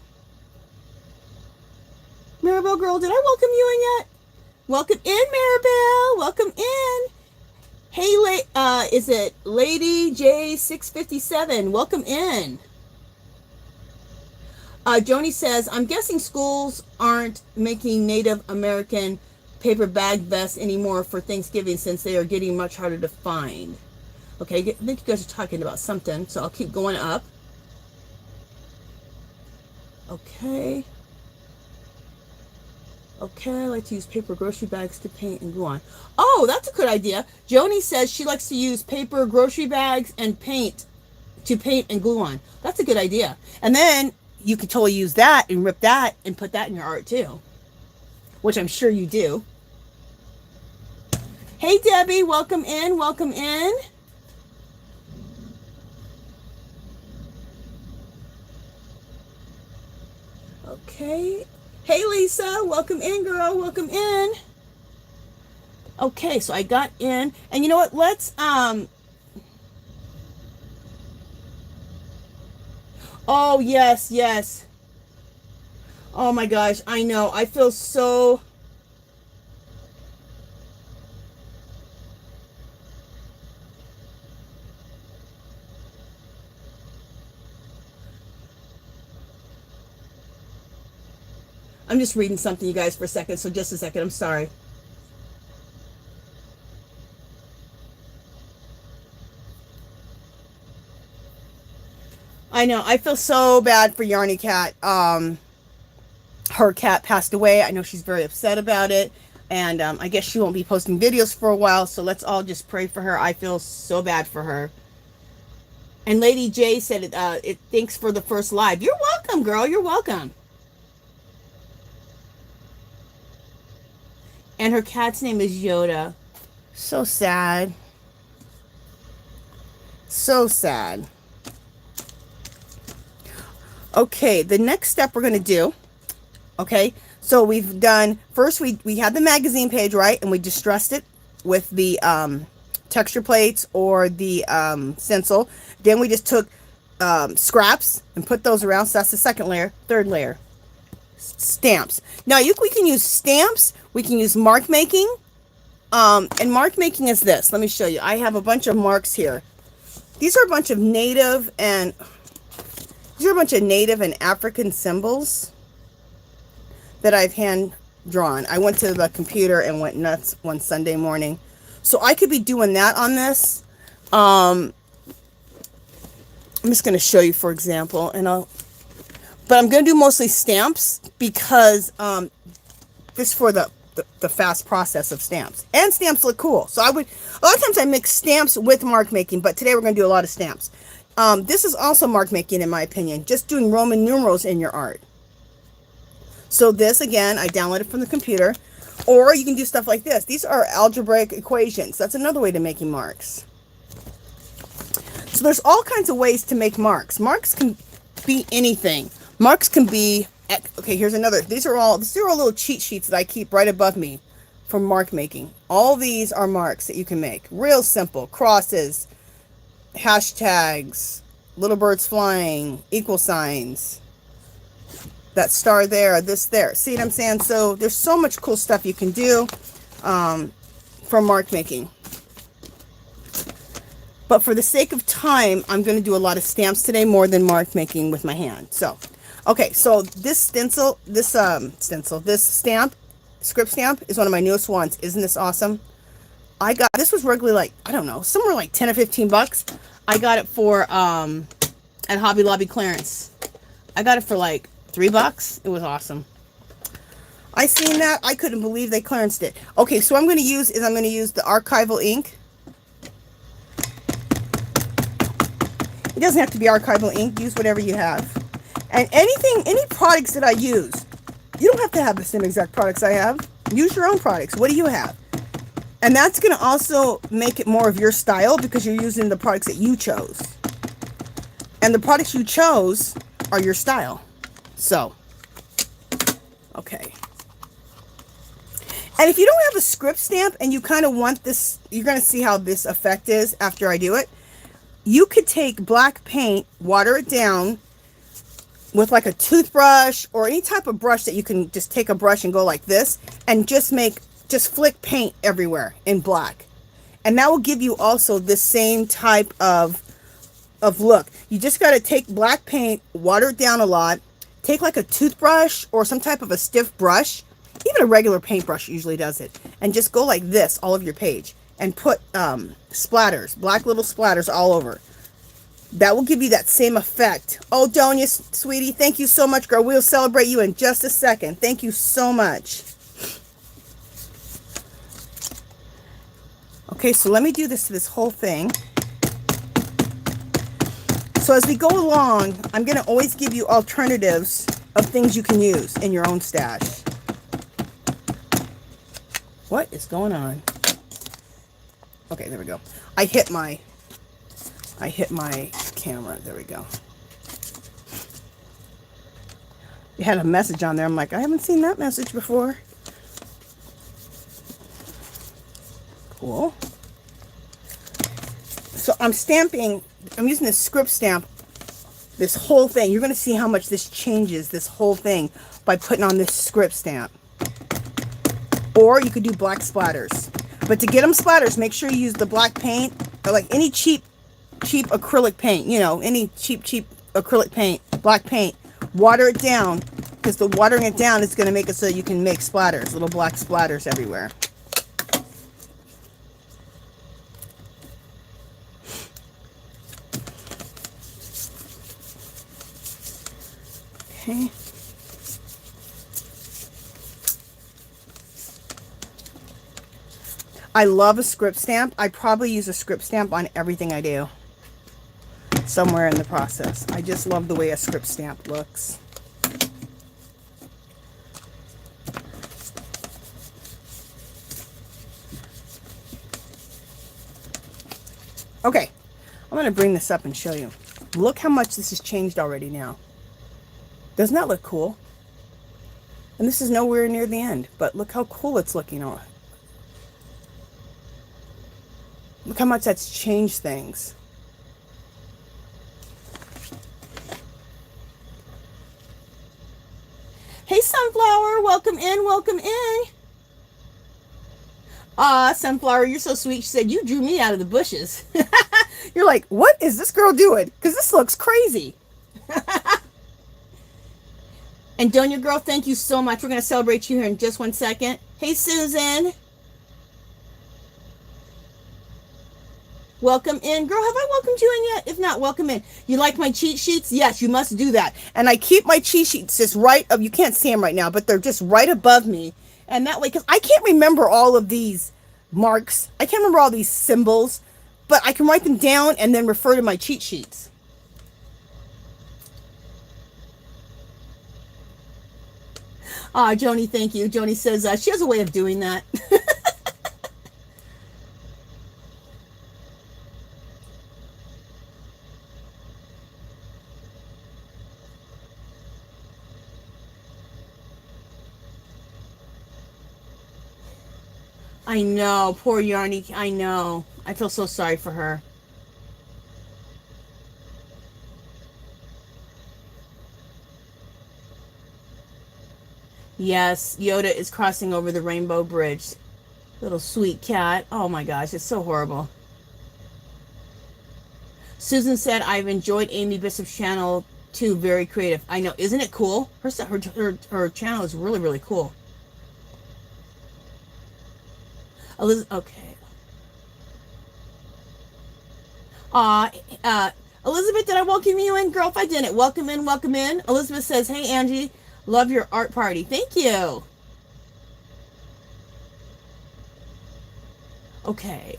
Maribel girl, did I welcome you in yet? Welcome in, Maribel. Welcome in. Hey, is it Lady J657? Welcome in. Joni says, I'm guessing schools aren't making Native American paper bag vests anymore for Thanksgiving since they are getting much harder to find. Okay, I think you guys are talking about something, so I'll keep going up. Okay. Okay, I like to use paper grocery bags to paint and glue on. Oh, that's a good idea. Joni says she likes to use paper grocery bags and paint to paint and glue on. That's a good idea. And then you could totally use that and rip that and put that in your art too, which I'm sure you do. Hey, Debbie, welcome in, welcome in. Okay. Hey, Lisa, welcome in, girl, welcome in. Okay, so I got in, and you know what, let's, oh, yes, yes. Oh my gosh, I know, I feel so, I'm just reading something, you guys, for a second, so just a second, I'm sorry. I know, I feel so bad for Yarny Cat. Her cat passed away. I know she's very upset about it, and I guess she won't be posting videos for a while, so let's all just pray for her. I feel so bad for her. And Lady J said, thanks for the first live. You're welcome, girl, you're welcome. And her cat's name is Yoda. So sad. So sad. Okay, the next step we're going to do, okay, so we've done, first we had the magazine page, right, and we distressed it with the texture plates or the stencil. Then we just took scraps and put those around, so that's the second layer. Third layer, stamps. Now we can use stamps, we can use mark making, and mark making is this. Let me show you. I have a bunch of marks here. These are a bunch of native and African symbols that I've hand drawn. I went to the computer and went nuts one Sunday morning, so I could be doing that on this. I'm just going to show you, for example, but I'm going to do mostly stamps because this for the fast process of stamps, and stamps look cool. So a lot of times I mix stamps with mark making, but today we're going to do a lot of stamps. This is also mark making, in my opinion, just doing Roman numerals in your art. So this, again, I downloaded from the computer, or you can do stuff like this. These are algebraic equations. That's another way to making marks. So there's all kinds of ways to make marks. Marks can be anything. Marks can be, okay, here's another. These are all little cheat sheets that I keep right above me for mark making. All these are marks that you can make. Real simple. Crosses, hashtags, little birds flying, equal signs, that star there, this there. See what I'm saying? So there's so much cool stuff you can do for mark making. But for the sake of time, I'm going to do a lot of stamps today, more than mark making with my hand. So, okay, so this stencil, this stamp, script stamp, is one of my newest ones. Isn't this awesome? This was regularly like, I don't know, somewhere like 10 or 15 bucks. I got it for, at Hobby Lobby clearance. I got it for like $3. It was awesome. I seen that. I couldn't believe they clearanced it. Okay, so what I'm going to use the archival ink. It doesn't have to be archival ink. Use whatever you have. And any products that I use, you don't have to have the same exact products I have. Use your own products. What do you have? And that's going to also make it more of your style because you're using the products that you chose. And the products you chose are your style. So, okay. And if you don't have a script stamp and you kind of want this, you're going to see how this effect is after I do it. You could take black paint, water it down with like a toothbrush or any type of brush that you can just take a brush and go like this and just flick paint everywhere in black. And that will give you also the same type of look. You just got to take black paint, water it down a lot, take like a toothbrush or some type of a stiff brush, even a regular paintbrush usually does it, and just go like this all over your page and put splatters, black little splatters all over. That will give you that same effect. Oh, Donia, sweetie, thank you so much, girl. We'll celebrate you in just a second. Thank you so much. Okay, so let me do this to this whole thing. So as we go along, I'm going to always give you alternatives of things you can use in your own stash. What is going on? Okay, there we go. I hit my camera. There we go. You had a message on there. I'm like, I haven't seen that message before. Cool. So I'm stamping, I'm using this script stamp, this whole thing. You're going to see how much this changes, this whole thing, by putting on this script stamp. Or you could do black splatters. But to get them splatters, make sure you use the black paint, or like any cheap acrylic paint, you know, any cheap acrylic paint, black paint. Water it down, because the watering it down is going to make it so you can make splatters, little black splatters everywhere. Okay. I love a script stamp. I probably use a script stamp on everything I do. Somewhere in the process. I just love the way a script stamp looks. Okay, I'm going to bring this up and show you. Look how much this has changed already now. Doesn't that look cool? And this is nowhere near the end, but look how cool it's looking on. Look how much that's changed things. Hey, Sunflower, welcome in, welcome in. Sunflower, you're so sweet. She said, you drew me out of the bushes. You're like, what is this girl doing? Because this looks crazy. And Donia girl, thank you so much. We're going to celebrate you here in just 1 second. Hey, Susan. Welcome in. Girl, have I welcomed you in yet? If not, welcome in. You like my cheat sheets? Yes, you must do that. And I keep my cheat sheets just right up. You can't see them right now, but they're just right above me. And that way, because I can't remember all of these marks. I can't remember all these symbols, but I can write them down and then refer to my cheat sheets. Joni, thank you. Joni says she has a way of doing that. I know, poor Yarny. I know. I feel so sorry for her. Yes, Yoda is crossing over the Rainbow Bridge. Little sweet cat. Oh my gosh, it's so horrible. Susan said, I've enjoyed Aimie Bishop's channel too. Very creative. I know. Isn't it cool? Her channel is really, really cool. Okay. Elizabeth, did I welcome you in? Girl, if I didn't, welcome in, welcome in. Elizabeth says, hey, Angie, love your art party. Thank you. Okay.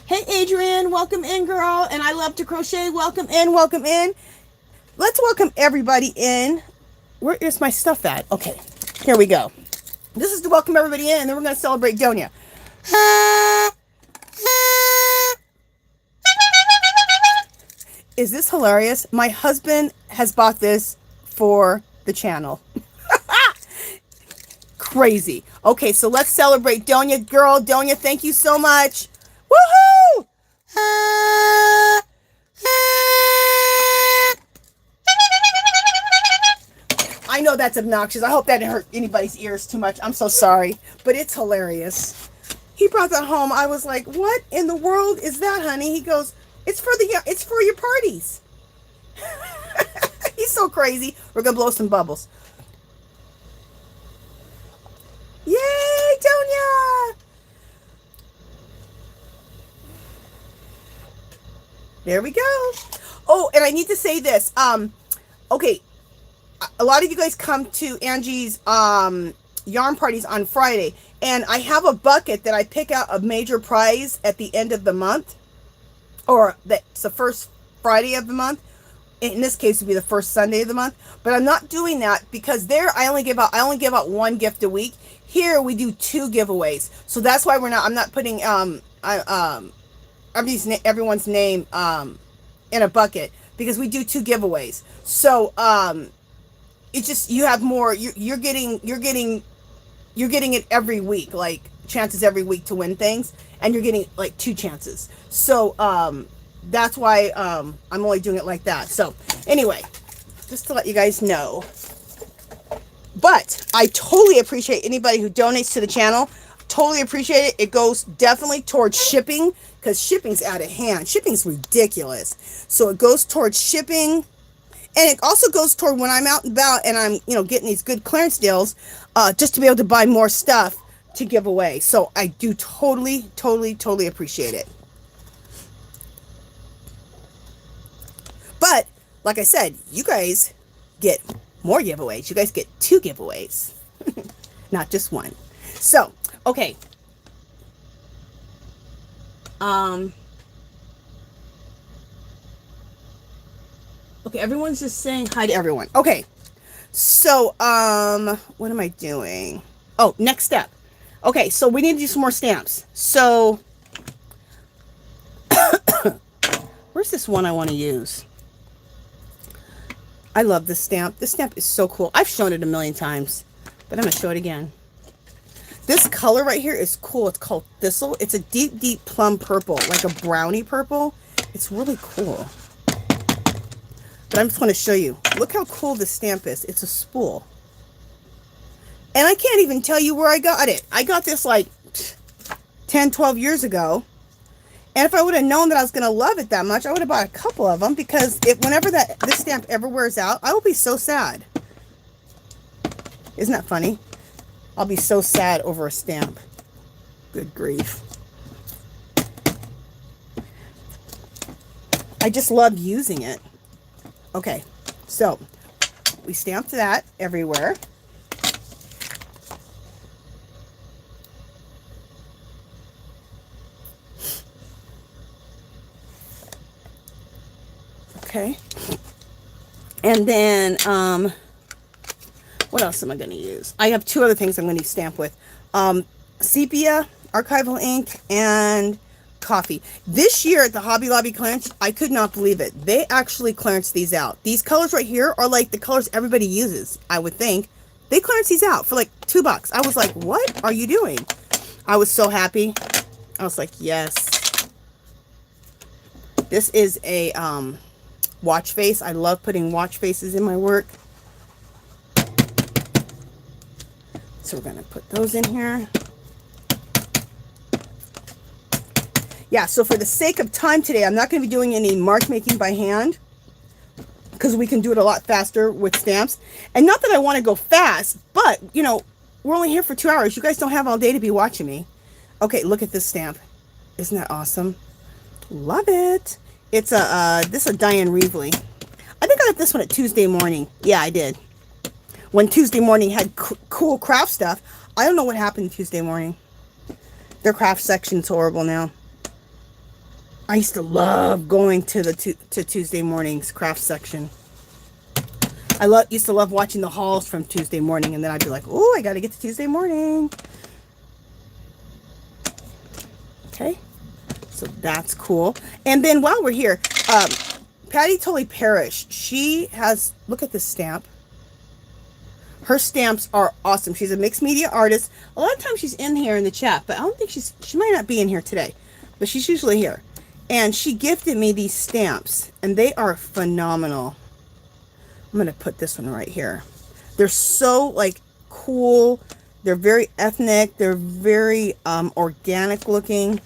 Hey, Adrian, welcome in, girl. And I love to crochet. Welcome in, welcome in. Let's welcome everybody in. Where is my stuff at? Okay, here we go. This is to welcome everybody in, and then we're going to celebrate Donia. Is this hilarious? My husband has bought this for the channel. Crazy. Okay, so let's celebrate Donia. Girl, Donia, thank you so much. Woohoo! I know know that's obnoxious. I hope that didn't hurt anybody's ears too much. I'm so sorry, but it's hilarious. He brought that home. I was like, what in the world is that, honey? He goes, it's for your parties. He's so crazy. We're going to blow some bubbles. Yay, Tonya! There we go. Oh, and I need to say this. Okay, a lot of you guys come to Angie's yarn parties on Friday, and I have a bucket that I pick out a major prize at the end of the month, or that's the first Friday of the month. In this case, it would be the first Sunday of the month. But I'm not doing that because there I only give out one gift a week. Here we do 2 giveaways, so that's why I'm not putting everyone's name in a bucket, because we do 2 giveaways. So it's just, you have more. You're getting it every week, like chances every week to win things, and you're getting like 2 chances. So that's why I'm only doing it like that. So anyway, just to let you guys know. But I totally appreciate anybody who donates to the channel. Totally appreciate it. It goes definitely towards shipping, because shipping's out of hand. Shipping's ridiculous. So it goes towards shipping, and it also goes toward when I'm out and about and I'm, getting these good clearance deals, just to be able to buy more stuff to give away. So I do totally appreciate it. But like I said, you guys get more giveaways. You guys get 2 giveaways, not just 1. So, okay. Okay, everyone's just saying hi to everyone. Okay. So, what am I doing? Oh, next step. Okay, so we need to do some more stamps. So, where's this one I want to use? I love this stamp. This stamp is so cool. I've shown it a million times, but I'm going to show it again. This color right here is cool. It's called Thistle. It's a deep, deep plum purple, like a brownie purple. It's really cool. But I just want to show you. Look how cool this stamp is. It's a spool. And I can't even tell you where I got it. I got this like 10, 12 years ago. And if I would have known that I was going to love it that much, I would have bought a couple of them, because whenever this stamp ever wears out, I will be so sad. Isn't that funny? I'll be so sad over a stamp. Good grief. I just love using it. Okay, so we stamped that everywhere. Okay, and then what else am I going to use? I have 2 other things I'm going to stamp with. Sepia, archival ink, and coffee. This year at the Hobby Lobby clearance, I could not believe it. They actually clearanced these out. These colors right here are like the colors everybody uses, I would think. They clearanced these out for like $2. I was like, what are you doing? I was so happy. I was like, yes. This is a watch face. I love putting watch faces in my work. So we're going to put those in here. Yeah, so for the sake of time today, I'm not going to be doing any mark making by hand, because we can do it a lot faster with stamps. And not that I want to go fast, but, we're only here for 2 hours. You guys don't have all day to be watching me. Okay, look at this stamp. Isn't that awesome? Love it. It's this is a Diane Reevely. I think I got this one at Tuesday Morning. Yeah, I did. When Tuesday Morning had cool craft stuff. I don't know what happened Tuesday Morning. Their craft section's horrible now. I used to love going to the Tuesday Morning's craft section. I used to love watching the hauls from Tuesday Morning, and then I'd be like, oh, I got to get to Tuesday Morning. Okay. So that's cool. And then while we're here, Patti Tolly Parrish, she has, look at this stamp. Her stamps are awesome. She's a mixed media artist. A lot of times she's in here in the chat, but I don't think she might not be in here today, but she's usually here. And she gifted me these stamps, and they are phenomenal. I'm going to put this one right here. They're so like cool. They're very ethnic. They're very organic looking.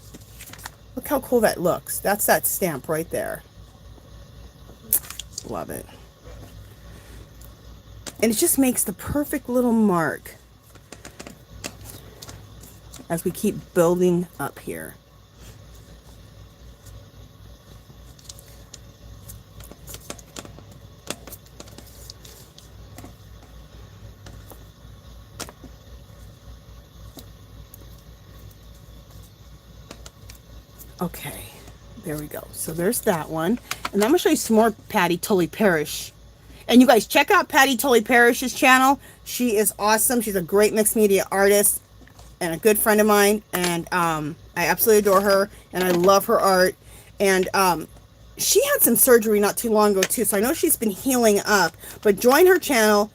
Look how cool that looks. That's that stamp right there. Love it. And it just makes the perfect little mark as we keep building up here. Okay, there we go. So there's that one. And I'm going to show you some more Patti Tolly Parrish. And you guys, check out Patti Tolly Parrish's channel. She is awesome. She's a great mixed media artist and a good friend of mine. And I absolutely adore her. And I love her art. And she had some surgery not too long ago, too. So I know she's been healing up. But join her channel.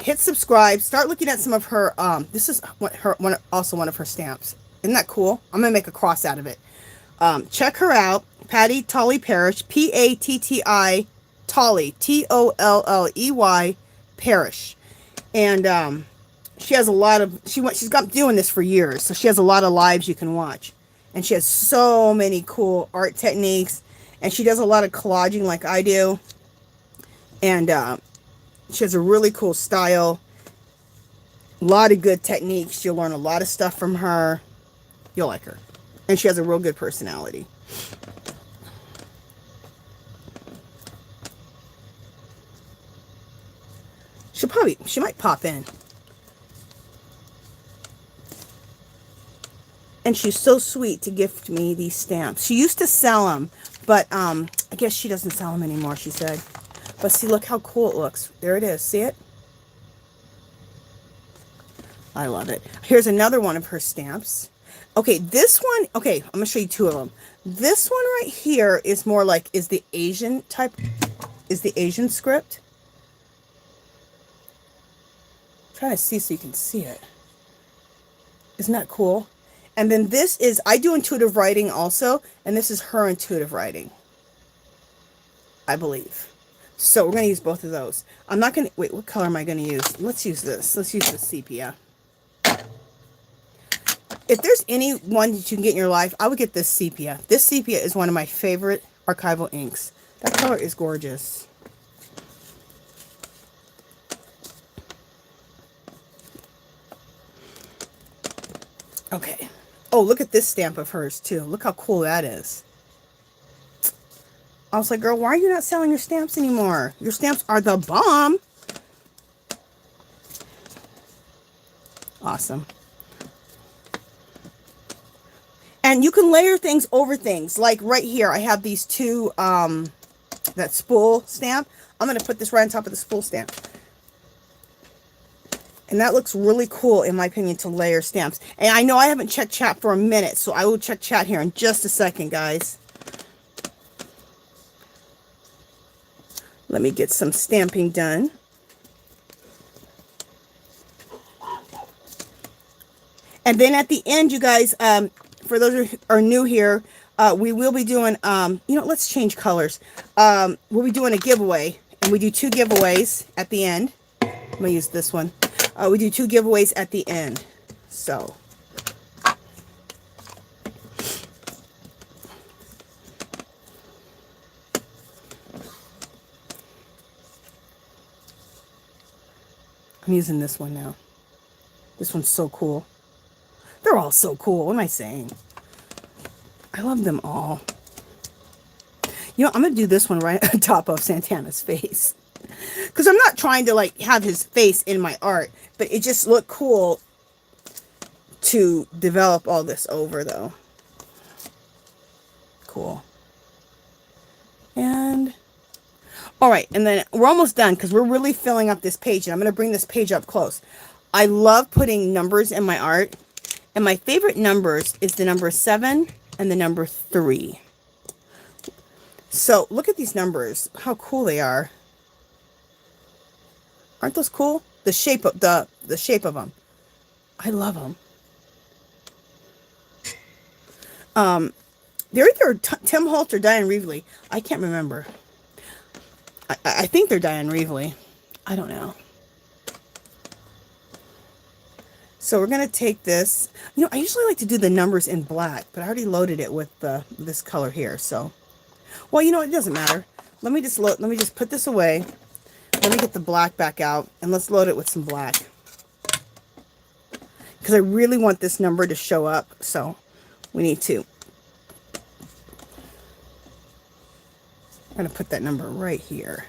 Hit subscribe. Start looking at some of her. This is also one of her stamps. Isn't that cool? I'm going to make a cross out of it. Check her out, Patti Tolly Parrish, P-A-T-T-I, Tolley, T-O-L-L-E-Y, Parrish. And she has a lot of, she's got doing this for years, so she has a lot of lives you can watch. And she has so many cool art techniques, and she does a lot of collaging like I do. And she has a really cool style, a lot of good techniques. You'll learn a lot of stuff from her. You'll like her. And she has a real good personality. She might pop in. And she's so sweet to gift me these stamps. She used to sell them, but I guess she doesn't sell them anymore, she said. But see, look how cool it looks. There it is. See it? I love it. Here's another one of her stamps. Okay, this one, okay, I'm going to show you two of them. This one right here is more like, is the Asian script. I'm trying to see so you can see it. Isn't that cool? And then this is, I do intuitive writing also, and this is her intuitive writing, I believe. So we're going to use both of those. I'm not going to, wait, what color am I going to use? Let's use this. Let's use the sepia. If there's any one that you can get in your life, I would get this sepia. This sepia is one of my favorite archival inks. That color is gorgeous. Okay. Oh, look at this stamp of hers, too. Look how cool that is. I was like, girl, why are you not selling your stamps anymore? Your stamps are the bomb. Awesome. And you can layer things over things. Like right here, I have these two, that spool stamp. I'm going to put this right on top of the spool stamp. And that looks really cool, in my opinion, to layer stamps. And I know I haven't checked chat for a minute, so I will check chat here in just a second, guys. Let me get some stamping done. And then at the end, you guys, for those who are new here, we will be doing, you know, let's change colors. We'll be doing a giveaway, and we do 2 giveaways at the end. I'm going to use this one. We do 2 giveaways at the end. So. I'm using this one now. This one's so cool. They're all so cool. What am I saying? I love them all. You know, I'm going to do this one right on top of Santana's face. Because I'm not trying to, like, have his face in my art. But it just looked cool to develop all this over, though. Cool. And, alright, and then we're almost done because we're really filling up this page. And I'm going to bring this page up close. I love putting numbers in my art. And my favorite numbers is the number 7 and the number 3. So, look at these numbers. How cool they are. Aren't those cool? The shape of the shape of them. I love them. They're either Tim Holt or Diane Reevely. I can't remember. I think they're Diane Reevely. I don't know. So we're going to take this. You know, I usually like to do the numbers in black, but I already loaded it with this color here. So, well, you know, it doesn't matter. Let me just put this away. Let me get the black back out, and let's load it with some black. Because I really want this number to show up, so we need to. I'm going to put that number right here.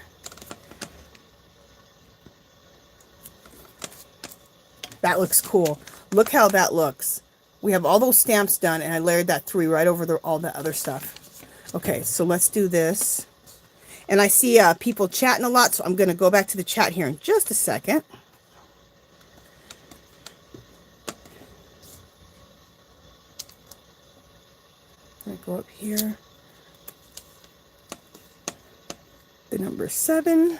That looks cool. Look how that looks. We have all those stamps done, and I layered that 3 right over all the other stuff. Okay, so let's do this. And I see people chatting a lot, so I'm going to go back to the chat here in just a second. I'm going to go up here. The number 7.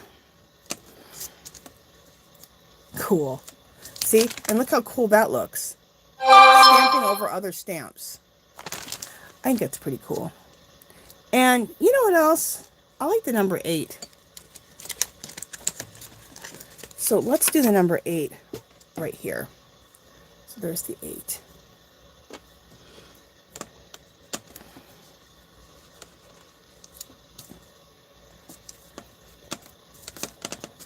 Cool. See? And look how cool that looks. Stamping over other stamps. I think that's pretty cool. And you know what else? I like the number 8. So let's do the number 8 right here. So there's the 8.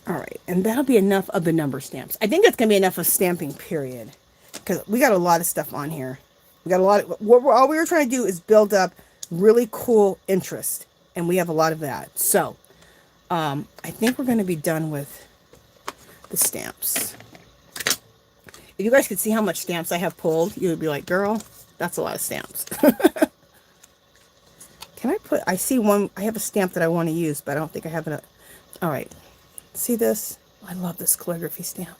All right, and that'll be enough of the number stamps. I think that's going to be enough of stamping, period. Because we got a lot of stuff on here. We got a lot of, all we were trying to do is build up really cool interest. And we have a lot of that. So, I think we're going to be done with the stamps. If you guys could see how much stamps I have pulled, you would be like, girl, that's a lot of stamps. Can I put, I see one, I have a stamp that I want to use, but I don't think I have it. All right. See this? I love this calligraphy stamp.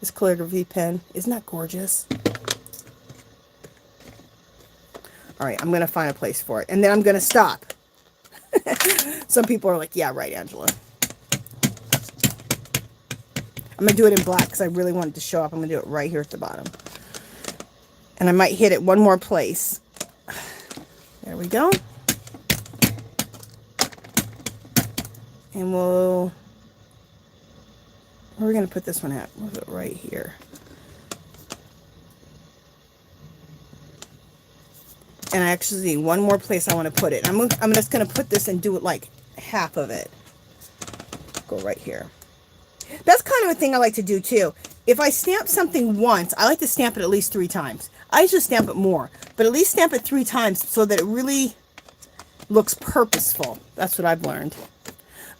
This calligraphy pen. Isn't that gorgeous? All right, I'm going to find a place for it. And then I'm going to stop. Some people are like, yeah, right, Angela. I'm going to do it in black because I really want it to show up. I'm going to do it right here at the bottom. And I might hit it one more place. There we go. And we'll... Where are we going to put this one at? We'll put it right here. And I actually see one more place I want to put it. I'm just going to put this and do it like half of it. Go right here. That's kind of a thing I like to do too. If I stamp something once, I like to stamp it at least 3 times. I usually stamp it more, but at least stamp it 3 times so that it really looks purposeful. That's what I've learned.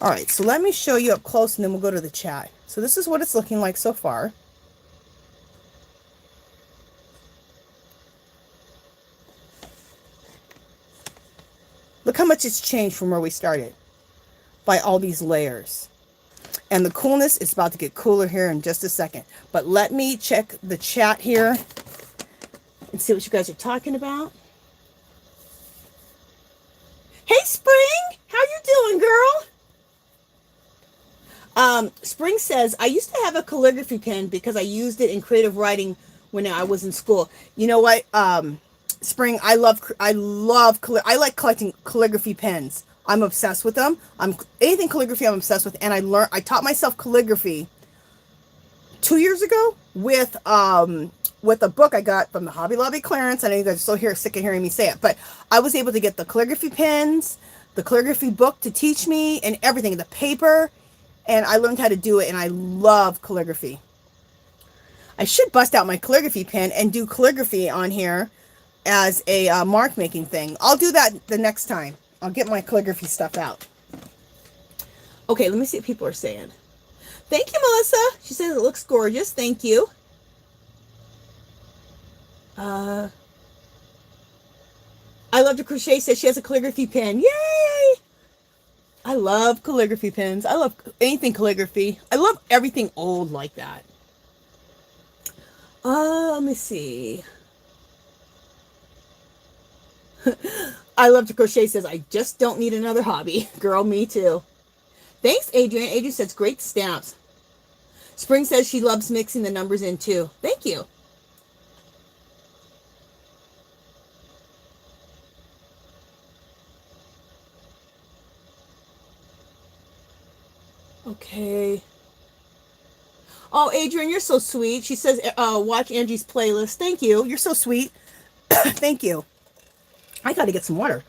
All right, so let me show you up close and then we'll go to the chat. So this is what it's looking like so far. Look how much it's changed from where we started by all these layers. And the coolness is about to get cooler here in just a second. But let me check the chat here and see what you guys are talking about. Hey, Spring! How you doing, girl? Spring says, I used to have a calligraphy pen because I used it in creative writing when I was in school. You know what, Spring, I like collecting calligraphy pens. I'm obsessed with them. Anything calligraphy I'm obsessed with, and I taught myself calligraphy 2 years ago with a book I got from the Hobby Lobby clearance. I know you guys are so sick of hearing me say it, but I was able to get the calligraphy pens, the calligraphy book to teach me, and everything, the paper, and I learned how to do it, and I love calligraphy. I should bust out my calligraphy pen and do calligraphy on here as a mark making thing. I'll do that the next time. I'll get my calligraphy stuff out. Okay, let me see what people are saying. Thank you, Melissa. She says it looks gorgeous. Thank you. I Love to Crochet says she has a calligraphy pen. Yay! I love calligraphy pens. I love anything calligraphy. I love everything old like that. Let me see. I Love to Crochet says, I just don't need another hobby. Girl, me too. Thanks, Adrian. Adrian says, great stamps. Spring says she loves mixing the numbers in too. Thank you. Okay. Oh, Adrian, you're so sweet. She says, watch Angie's playlist. Thank you. You're so sweet. Thank you. I got to get some water.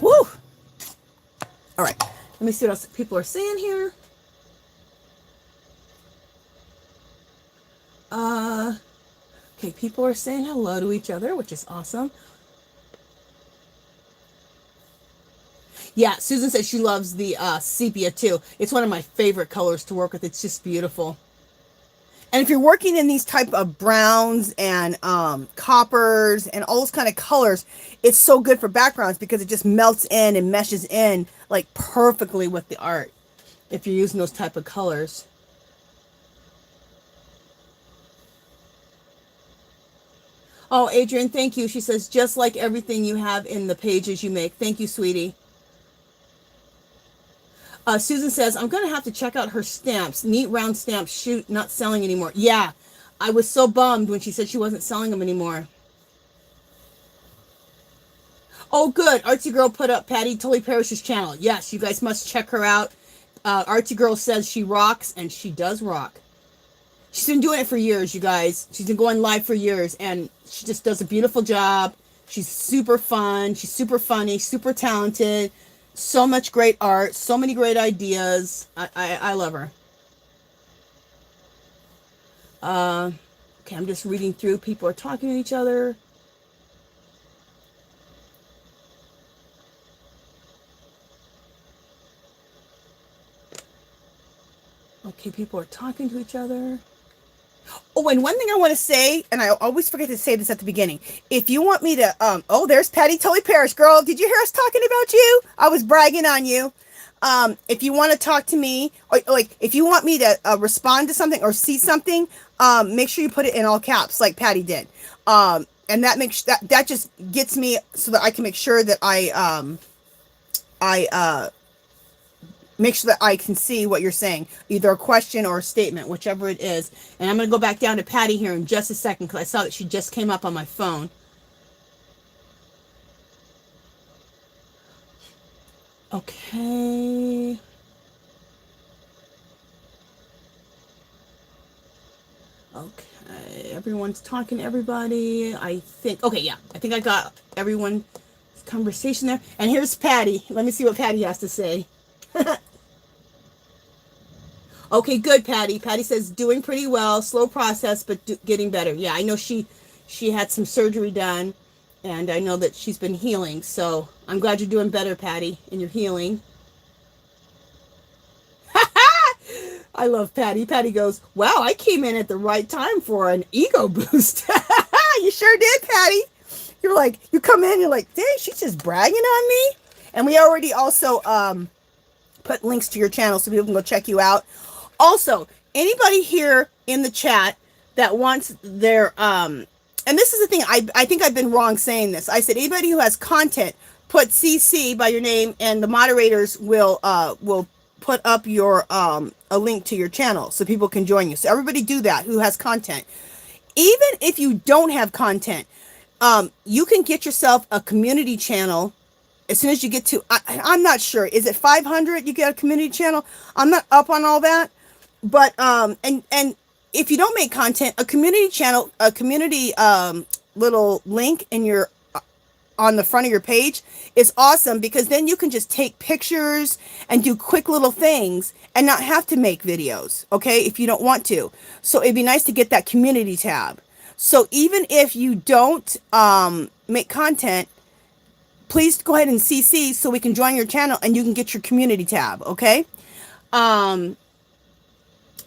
Woo! All right. Let me see what else people are saying here. Okay, people are saying hello to each other, which is awesome. Yeah, Susan says she loves the sepia too. It's one of my favorite colors to work with. It's just beautiful. And if you're working in these type of browns and coppers and all those kind of colors, it's so good for backgrounds because it just melts in and meshes in like perfectly with the art if you're using those type of colors. Oh, Adrian, thank you. She says, just like everything you have in the pages you make. Thank you, sweetie. Susan says, I'm going to have to check out her stamps. Neat round stamps. Shoot, not selling anymore. Yeah, I was so bummed when she said she wasn't selling them anymore. Oh, good. Artsy Girl put up Patti Tolly Parrish's channel. Yes, you guys must check her out. Artsy Girl says she rocks, and she does rock. She's been doing it for years, you guys. She's been going live for years, and she just does a beautiful job. She's super fun. She's super funny, super talented. So much great art, so many great ideas. I love her. Okay, I'm just reading through. People are talking to each other. Okay, people are talking to each other. Oh, and one thing I want to say, and I always forget to say this at the beginning. If you want me to, oh, there's Patti Tolly Parrish. Girl, did you hear us talking about you? I was bragging on you. If you want to talk to me, or like, if you want me to respond to something or see something, make sure you put it in all caps, like Patti did. And that makes, that just gets me so that I can make sure that make sure that I can see what you're saying, either a question or a statement, whichever it is. And I'm going to go back down to Patti here in just a second because I saw that she just came up on my phone. Okay. Okay, everyone's talking to everybody. I think, okay, yeah, I think I got everyone's conversation there. And here's Patti. Let me see what Patti has to say. Okay, good, Patti. Patti says doing pretty well, slow process, but getting better. Yeah, I know she had some surgery done, and I know that she's been healing. So I'm glad you're doing better, Patti, and you're healing. I love Patti. Patti goes, wow, I came in at the right time for an ego boost. You sure did, Patti. You're like, you come in, you're like, dang, she's just bragging on me. And we already also put links to your channel so people can go check you out. Also, anybody here in the chat that wants their, and this is the thing, I think I've been wrong saying this. I said anybody who has content, put CC by your name, and the moderators will put up your a link to your channel so people can join you. So everybody do that who has content. Even if you don't have content, you can get yourself a community channel. As soon as you get to, I'm not sure, is it 500 you get a community channel? I'm not up on all that, but and if you don't make content, a community channel, a community little link in your on the front of your page is awesome, because then you can just take pictures and do quick little things and not have to make videos, okay, if you don't want to. So it'd be nice to get that community tab. So even if you don't make content, please go ahead and CC so we can join your channel and you can get your community tab, okay?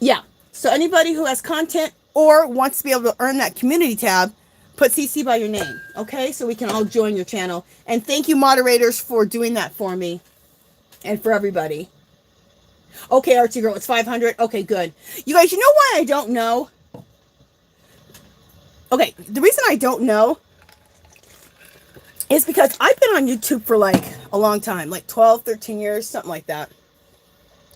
Yeah, so anybody who has content or wants to be able to earn that community tab, put CC by your name, okay? So we can all join your channel. And thank you, moderators, for doing that for me and for everybody. Okay, Artsy Girl, it's 500. Okay, good. You guys, you know why I don't know? Okay, the reason I don't know is because I've been on YouTube for like a long time, like 12, 13 years, something like that.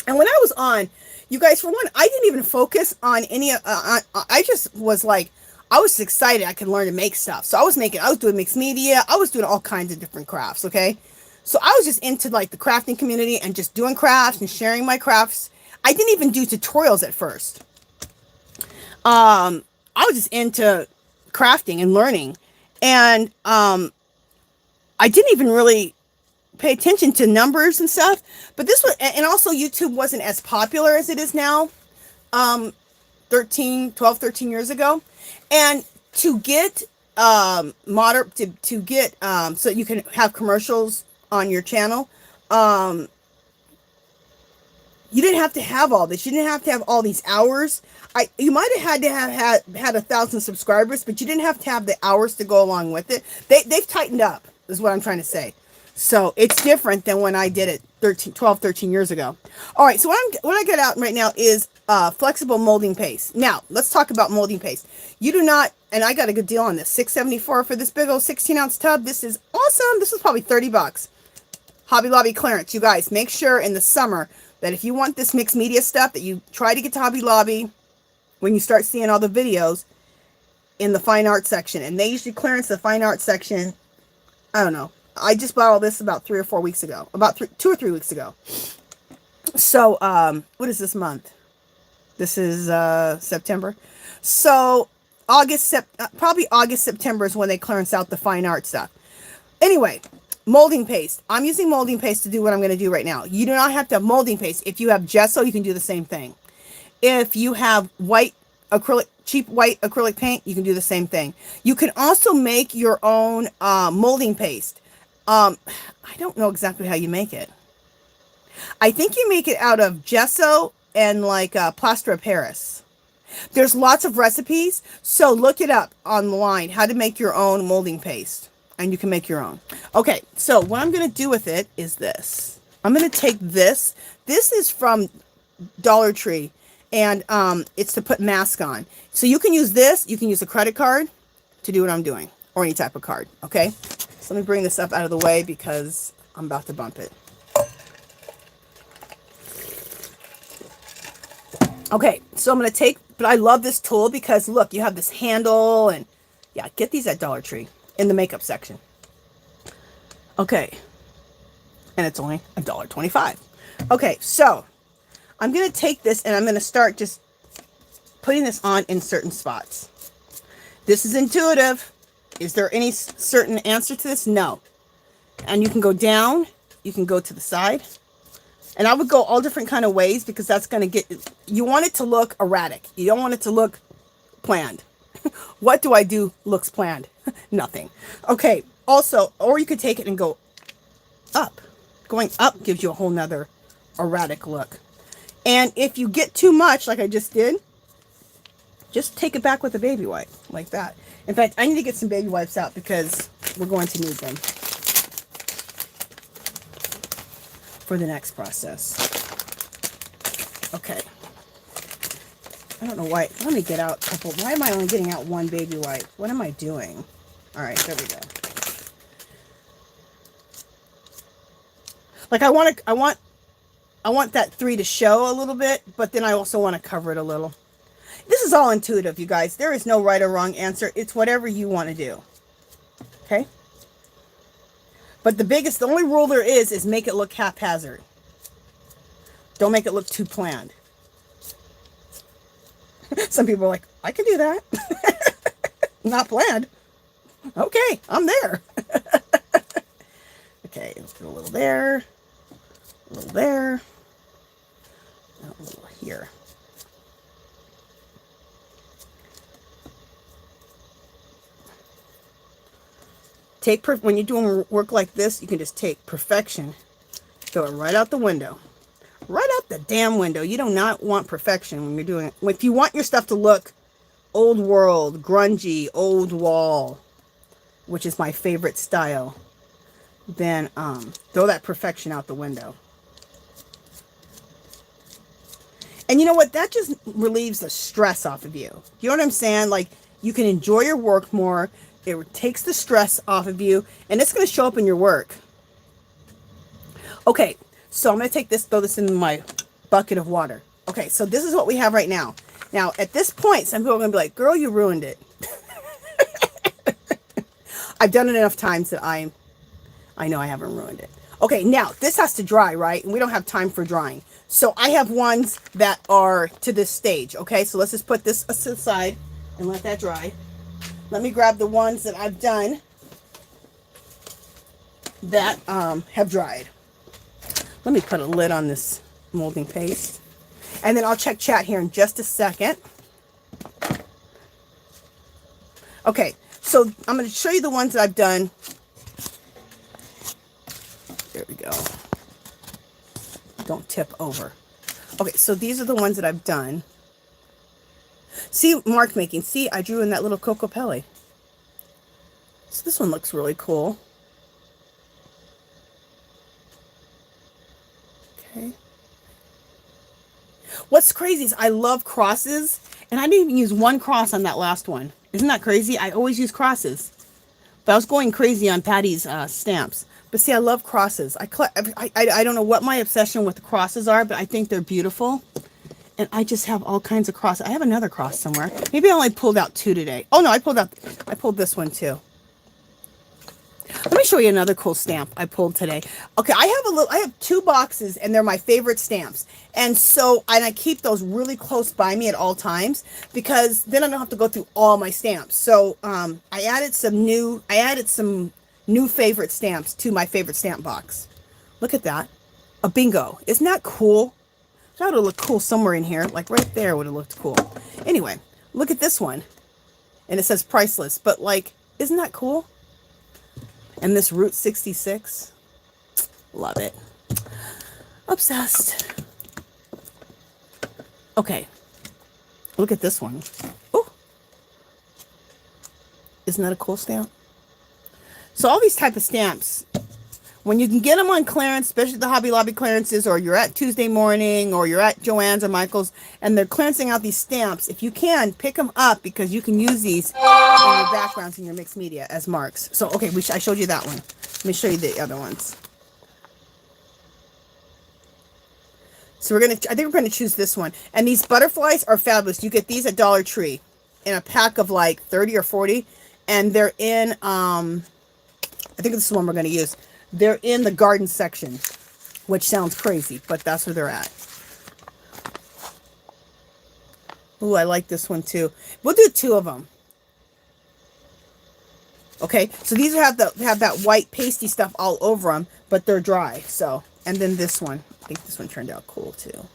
And when I was on, you guys, for one, I didn't even focus on any, I just was like, I was excited I could learn to make stuff. So I was doing mixed media. I was doing all kinds of different crafts, okay? So I was just into like the crafting community and just doing crafts and sharing my crafts. I didn't even do tutorials at first. I was just into crafting and learning, and I didn't even really pay attention to numbers and stuff. But this was, and also YouTube wasn't as popular as it is now, 13 years ago. And to get to get so you can have commercials on your channel, you didn't have to have all this. You didn't have to have all these hours. You might have had to have had 1,000 subscribers, but you didn't have to have the hours to go along with it. They've tightened up, is what I'm trying to say. So it's different than when I did it 13 years ago. All right, so what I got out right now is flexible molding paste. Now, let's talk about molding paste. You do not, and I got a good deal on this, $6.74 for this big old 16-ounce tub. This is awesome. This was probably 30 bucks. Hobby Lobby clearance. You guys, make sure in the summer that if you want this mixed media stuff, that you try to get to Hobby Lobby when you start seeing all the videos in the fine art section. And they usually clearance the fine art section, I don't know. I just bought all this about 3 or 4 weeks ago. About 2 or 3 weeks ago. So, what is this month? This is September. So, probably August, September is when they clearance out the fine art stuff. Anyway, molding paste. I'm using molding paste to do what I'm going to do right now. You do not have to have molding paste. If you have gesso, you can do the same thing. If you have white acrylic, cheap white acrylic paint, you can do the same thing. You can also make your own molding paste. I don't know exactly how you make it. I think you make it out of gesso and like plaster of Paris. There's lots of recipes, so look it up online, how to make your own molding paste, and you can make your own. Okay, so what I'm going to do with it is this. I'm going to take this. This is from Dollar Tree, and it's to put mask on. So you can use this. You can use a credit card to do what I'm doing, or any type of card, okay? So let me bring this up out of the way because I'm about to bump it. Okay, so I'm going to take, but I love this tool because look, you have this handle, and yeah, get these at Dollar Tree in the makeup section. Okay, and it's only $1.25. Okay, so I'm going to take this and I'm going to start just putting this on in certain spots. This is intuitive. Is there any certain answer to this? No. And you can go down, you can go to the side. And I would go all different kind of ways because that's going to get, you want it to look erratic. You don't want it to look planned. What do I do looks planned? Nothing. Okay, also, or you could take it and go up. Going up gives you a whole nother erratic look. And if you get too much, like I just did, just take it back with a baby wipe, like that. In fact, I need to get some baby wipes out because we're going to need them for the next process. Okay. I don't know why. Let me get out a couple. Why am I only getting out one baby wipe? What am I doing? All right, there we go. Like I want that 3 to show a little bit, but then I also want to cover it a little. This is all intuitive, you guys. There is no right or wrong answer. It's whatever you want to do. Okay? But the only rule there is make it look haphazard. Don't make it look too planned. Some people are like, I can do that. Not planned. Okay, I'm there. Okay, let's put a little there. A little there. A little here. When you're doing work like this, you can just take perfection, throw it right out the window. Right out the damn window. You do not want perfection when you're doing it. If you want your stuff to look old world, grungy, old wall, which is my favorite style, then throw that perfection out the window. And you know what? That just relieves the stress off of you. You know what I'm saying? Like, you can enjoy your work more. It takes the stress off of you, and it's going to show up in your work. Okay, so I'm going to take this, throw this in my bucket of water. Okay, so this is what we have right now. Now, at this point, some people are going to be like, girl, you ruined it. I've done it enough times that I know I haven't ruined it. Okay, now this has to dry, right? And we don't have time for drying. So I have ones that are to this stage. Okay, so let's just put this aside and let that dry. Let me grab the ones that I've done that have dried. Let me put a lid on this molding paste. And then I'll check chat here in just a second. Okay, so I'm going to show you the ones that I've done. There we go. Don't tip over. Okay, so these are the ones that I've done. See, mark making. See, I drew in that little Coco Pelli. So this one looks really cool. Okay. What's crazy is I love crosses, and I didn't even use one cross on that last one. Isn't that crazy? I always use crosses. But I was going crazy on Patti's stamps. But see, I love crosses. I don't know what my obsession with the crosses are, but I think they're beautiful. And I just have all kinds of crosses. I have another cross somewhere. Maybe I only pulled out 2 today. Oh no, I pulled this one too. Let me show you another cool stamp I pulled today. Okay, I have 2 boxes, and they're my favorite stamps. And I keep those really close by me at all times, because then I don't have to go through all my stamps. So I added some new favorite stamps to my favorite stamp box. Look at that. A bingo. Isn't that cool? That would have looked cool somewhere in here. Like right there would have looked cool. Anyway, look at this one. And it says priceless. But like, isn't that cool? And this Route 66. Love it. Obsessed. Okay. Look at this one. Oh. Isn't that a cool stamp? So all these type of stamps, when you can get them on clearance, especially the Hobby Lobby clearances, or you're at Tuesday Morning, or you're at Joann's or Michael's, and they're clearancing out these stamps, if you can, pick them up, because you can use these in your backgrounds in your mixed media as marks. So, okay, I showed you that one. Let me show you the other ones. So I think we're going to choose this one. And these butterflies are fabulous. You get these at Dollar Tree in a pack of like 30 or 40. And they're in, I think this is the one we're going to use. They're in the garden section, which sounds crazy, but that's where they're at. Ooh, I like this one too. We'll do 2 of them. Okay, so these have that white pasty stuff all over them, but they're dry. So, and then this one. I think this one turned out cool too.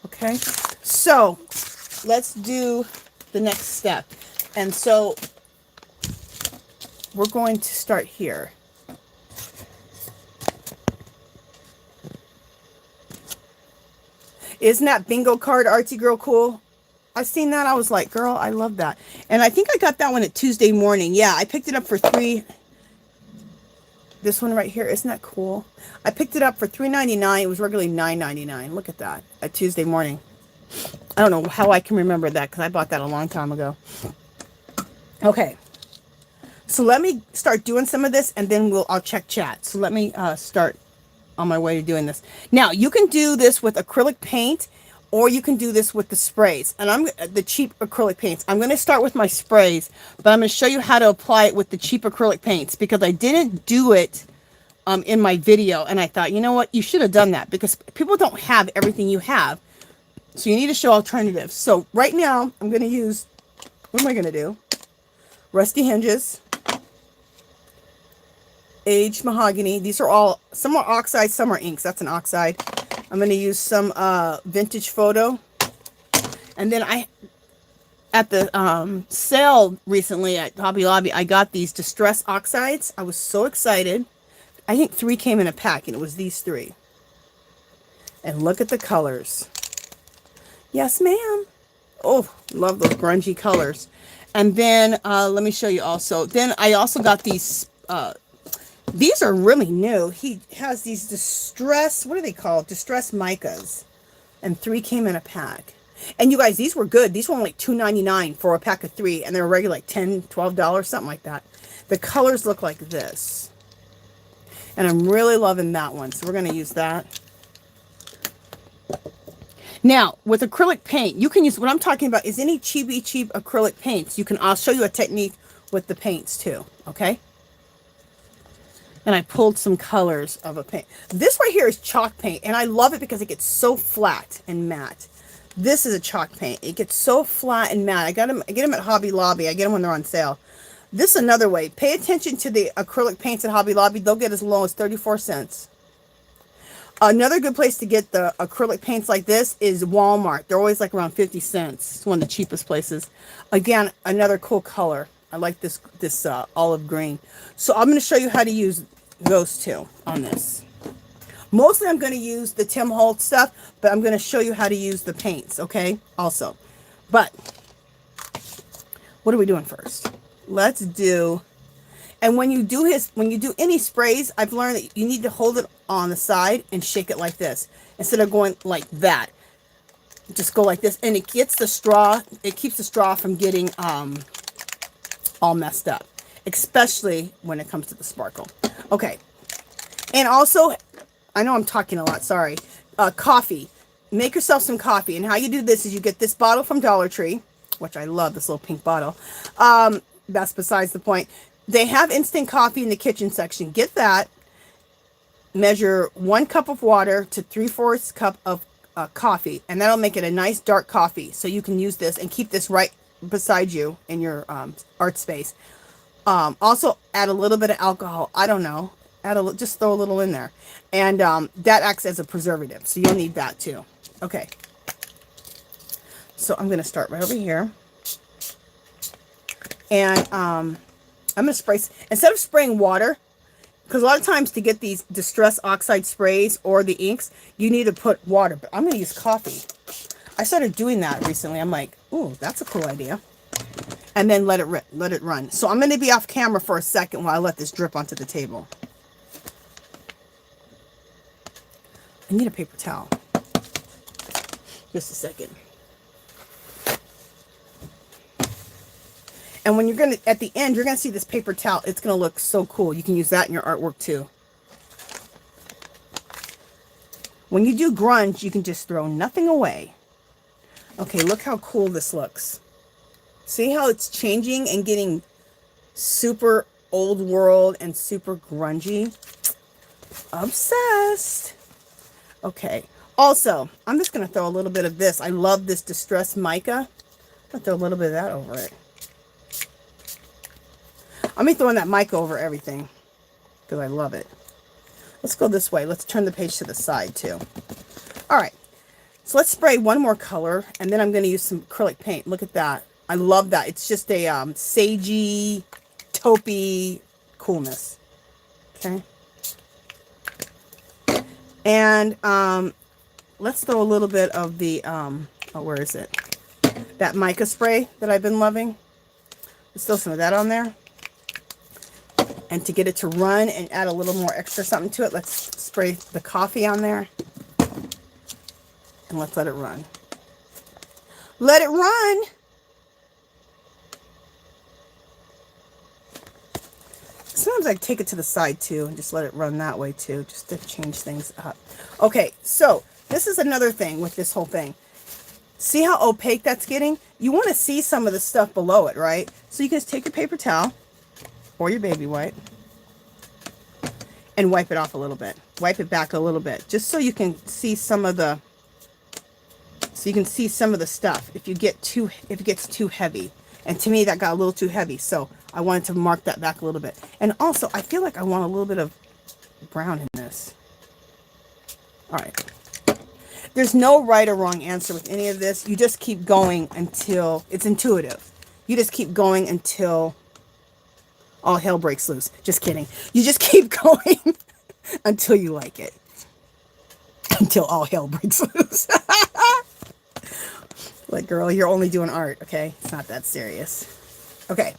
Okay, so let's do the next step. And so we're going to start here. Isn't that bingo card artsy girl cool? I seen that. I was like, girl, I love that. And I think I got that one at Tuesday Morning. Yeah, I picked it up for $3. This one right here, isn't that cool? I picked it up for $3.99. It was regularly $9.99. Look at that at Tuesday Morning. I don't know how I can remember that, because I bought that a long time ago. Okay, so let me start doing some of this, and then I'll check chat. So let me start on my way to doing this. Now, you can do this with acrylic paint, or you can do this with the sprays. And I'm the cheap acrylic paints. I'm going to start with my sprays, but I'm going to show you how to apply it with the cheap acrylic paints, because I didn't do it in my video, and I thought, you know what, you should have done that, because people don't have everything you have. So you need to show alternatives. So right now, I'm going to use, what am I going to do? Rusty hinges, aged mahogany. These are all, some are oxide, some are inks. That's an oxide. I'm going to use some vintage photo. And then at the sale recently at Hobby Lobby, I got these distress oxides. I was so excited. I think 3 came in a pack, and it was these 3. And look at the colors. Yes, ma'am. Oh, love those grungy colors. And then let me show you also. Then I also got these. These are really new. He has these distress, what are they called? Distress micas. And 3 came in a pack. And you guys, these were good. These were only like $2.99 for a pack of 3. And they were regular like $10, $12, something like that. The colors look like this. And I'm really loving that one. So we're going to use that. Now, with acrylic paint, you can use, what I'm talking about is any cheap acrylic paints. I'll show you a technique with the paints too, okay? And I pulled some colors of a paint. This right here is chalk paint, and I love it because it gets so flat and matte. This is a chalk paint. It gets so flat and matte. I get them at Hobby Lobby. I get them when they're on sale. This is another way. Pay attention to the acrylic paints at Hobby Lobby. They'll get as low as 34 cents. Another good place to get the acrylic paints like this is Walmart. They're always like around 50 cents. It's one of the cheapest places. Again, another cool color. I like this olive green. So I'm going to show you how to use those two on this. Mostly I'm going to use the Tim Holtz stuff, but I'm going to show you how to use the paints, okay? Also. But what are we doing first? Let's do, and when you do any sprays, I've learned that you need to hold it on the side and shake it like this instead of going like that. Just go like this, and it gets the straw, it keeps the straw from getting all messed up, especially when it comes to the sparkle. Okay, and also, I know I'm talking a lot, sorry. Coffee. Make yourself some coffee, and how you do this is you get this bottle from Dollar Tree, which I love, this little pink bottle. That's besides the point. They have instant coffee in the kitchen section. Get that. Measure 1 cup of water to 3/4 cup of coffee, and that'll make it a nice dark coffee. So you can use this and keep this right beside you in your art space. Also add a little bit of alcohol. I don't know. Just throw a little in there, and that acts as a preservative. So you'll need that too. Okay. So I'm going to start right over here, and I'm going to spray, instead of spraying water, because a lot of times to get these Distress Oxide sprays or the inks, you need to put water, but I'm going to use coffee. I started doing that recently. I'm like, ooh, that's a cool idea. And then let it run. So I'm going to be off camera for a second while I let this drip onto the table. I need a paper towel. Just a second. And when you're going to, at the end, you're going to see this paper towel. It's going to look so cool. You can use that in your artwork too. When you do grunge, you can just throw nothing away. Okay, look how cool this looks. See how it's changing and getting super old world and super grungy? Obsessed. Okay. Also, I'm just going to throw a little bit of this. I love this Distress Mica. I'm going to throw a little bit of that over it. I'm going to throwing that mica over everything because I love it. Let's go this way. Let's turn the page to the side too. All right. So let's spray one more color, and then I'm going to use some acrylic paint. Look at that. I love that. It's just a sagey, taupey coolness. Okay. And let's throw a little bit of the, where is it? That mica spray that I've been loving. Let's throw some of that on there. And to get it to run and add a little more extra something to it, let's spray the coffee on there. And let's let it run. Let it run! Sometimes I take it to the side too and just let it run that way too, just to change things up. Okay, so this is another thing with this whole thing. See how opaque that's getting? You want to see some of the stuff below it, right? So you can just take your paper towel or your baby wipe and wipe it off a little bit. Wipe it back a little bit, just so you can see some of the, stuff if it gets too heavy. And to me, that got a little too heavy, so I wanted to mark that back a little bit. And also, I feel like I want a little bit of brown in this. All right. There's no right or wrong answer with any of this. You just keep going until it's intuitive. You just keep going until all hell breaks loose. Just kidding. You just keep going until you like it. Until all hell breaks loose. Like, girl, you're only doing art, okay? It's not that serious. Okay.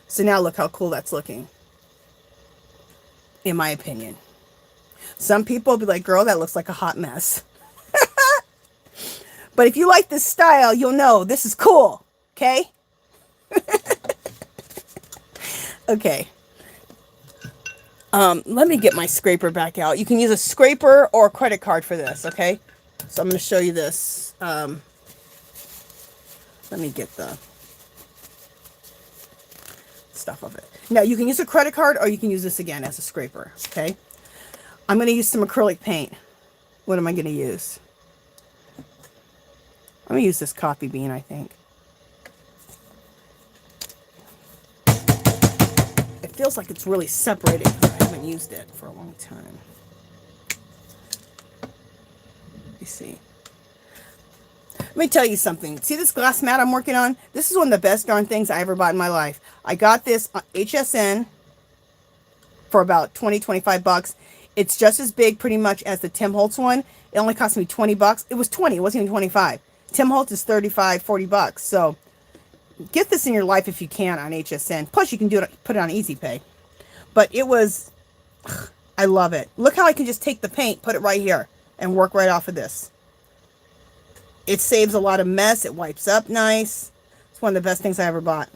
So now look how cool that's looking. In my opinion. Some people will be like, girl, that looks like a hot mess. But if you like this style, you'll know this is cool. Okay? Okay. Let me get my scraper back out. You can use a scraper or a credit card for this, okay? So I'm going to show you this. Let me get let's stuff of it. Now, you can use a credit card or you can use this again as a scraper, okay? I'm going to use some acrylic paint. What am I going to use? I'm going to use this coffee bean, I think. It feels like it's really separated because I haven't used it for a long time. Let me see. Let me tell you something. See this glass mat I'm working on? This is one of the best darn things I ever bought in my life. I got this on HSN for about 20, 25 bucks. It's just as big pretty much as the Tim Holtz one. It only cost me 20 bucks. It was 20. It wasn't even 25. Tim Holtz is 35, 40 bucks. So get this in your life if you can on HSN. Plus you can do it, put it on Easy Pay. But it was, I love it. Look how I can just take the paint, put it right here, and work right off of this. It saves a lot of mess. It wipes up nice. It's one of the best things I ever bought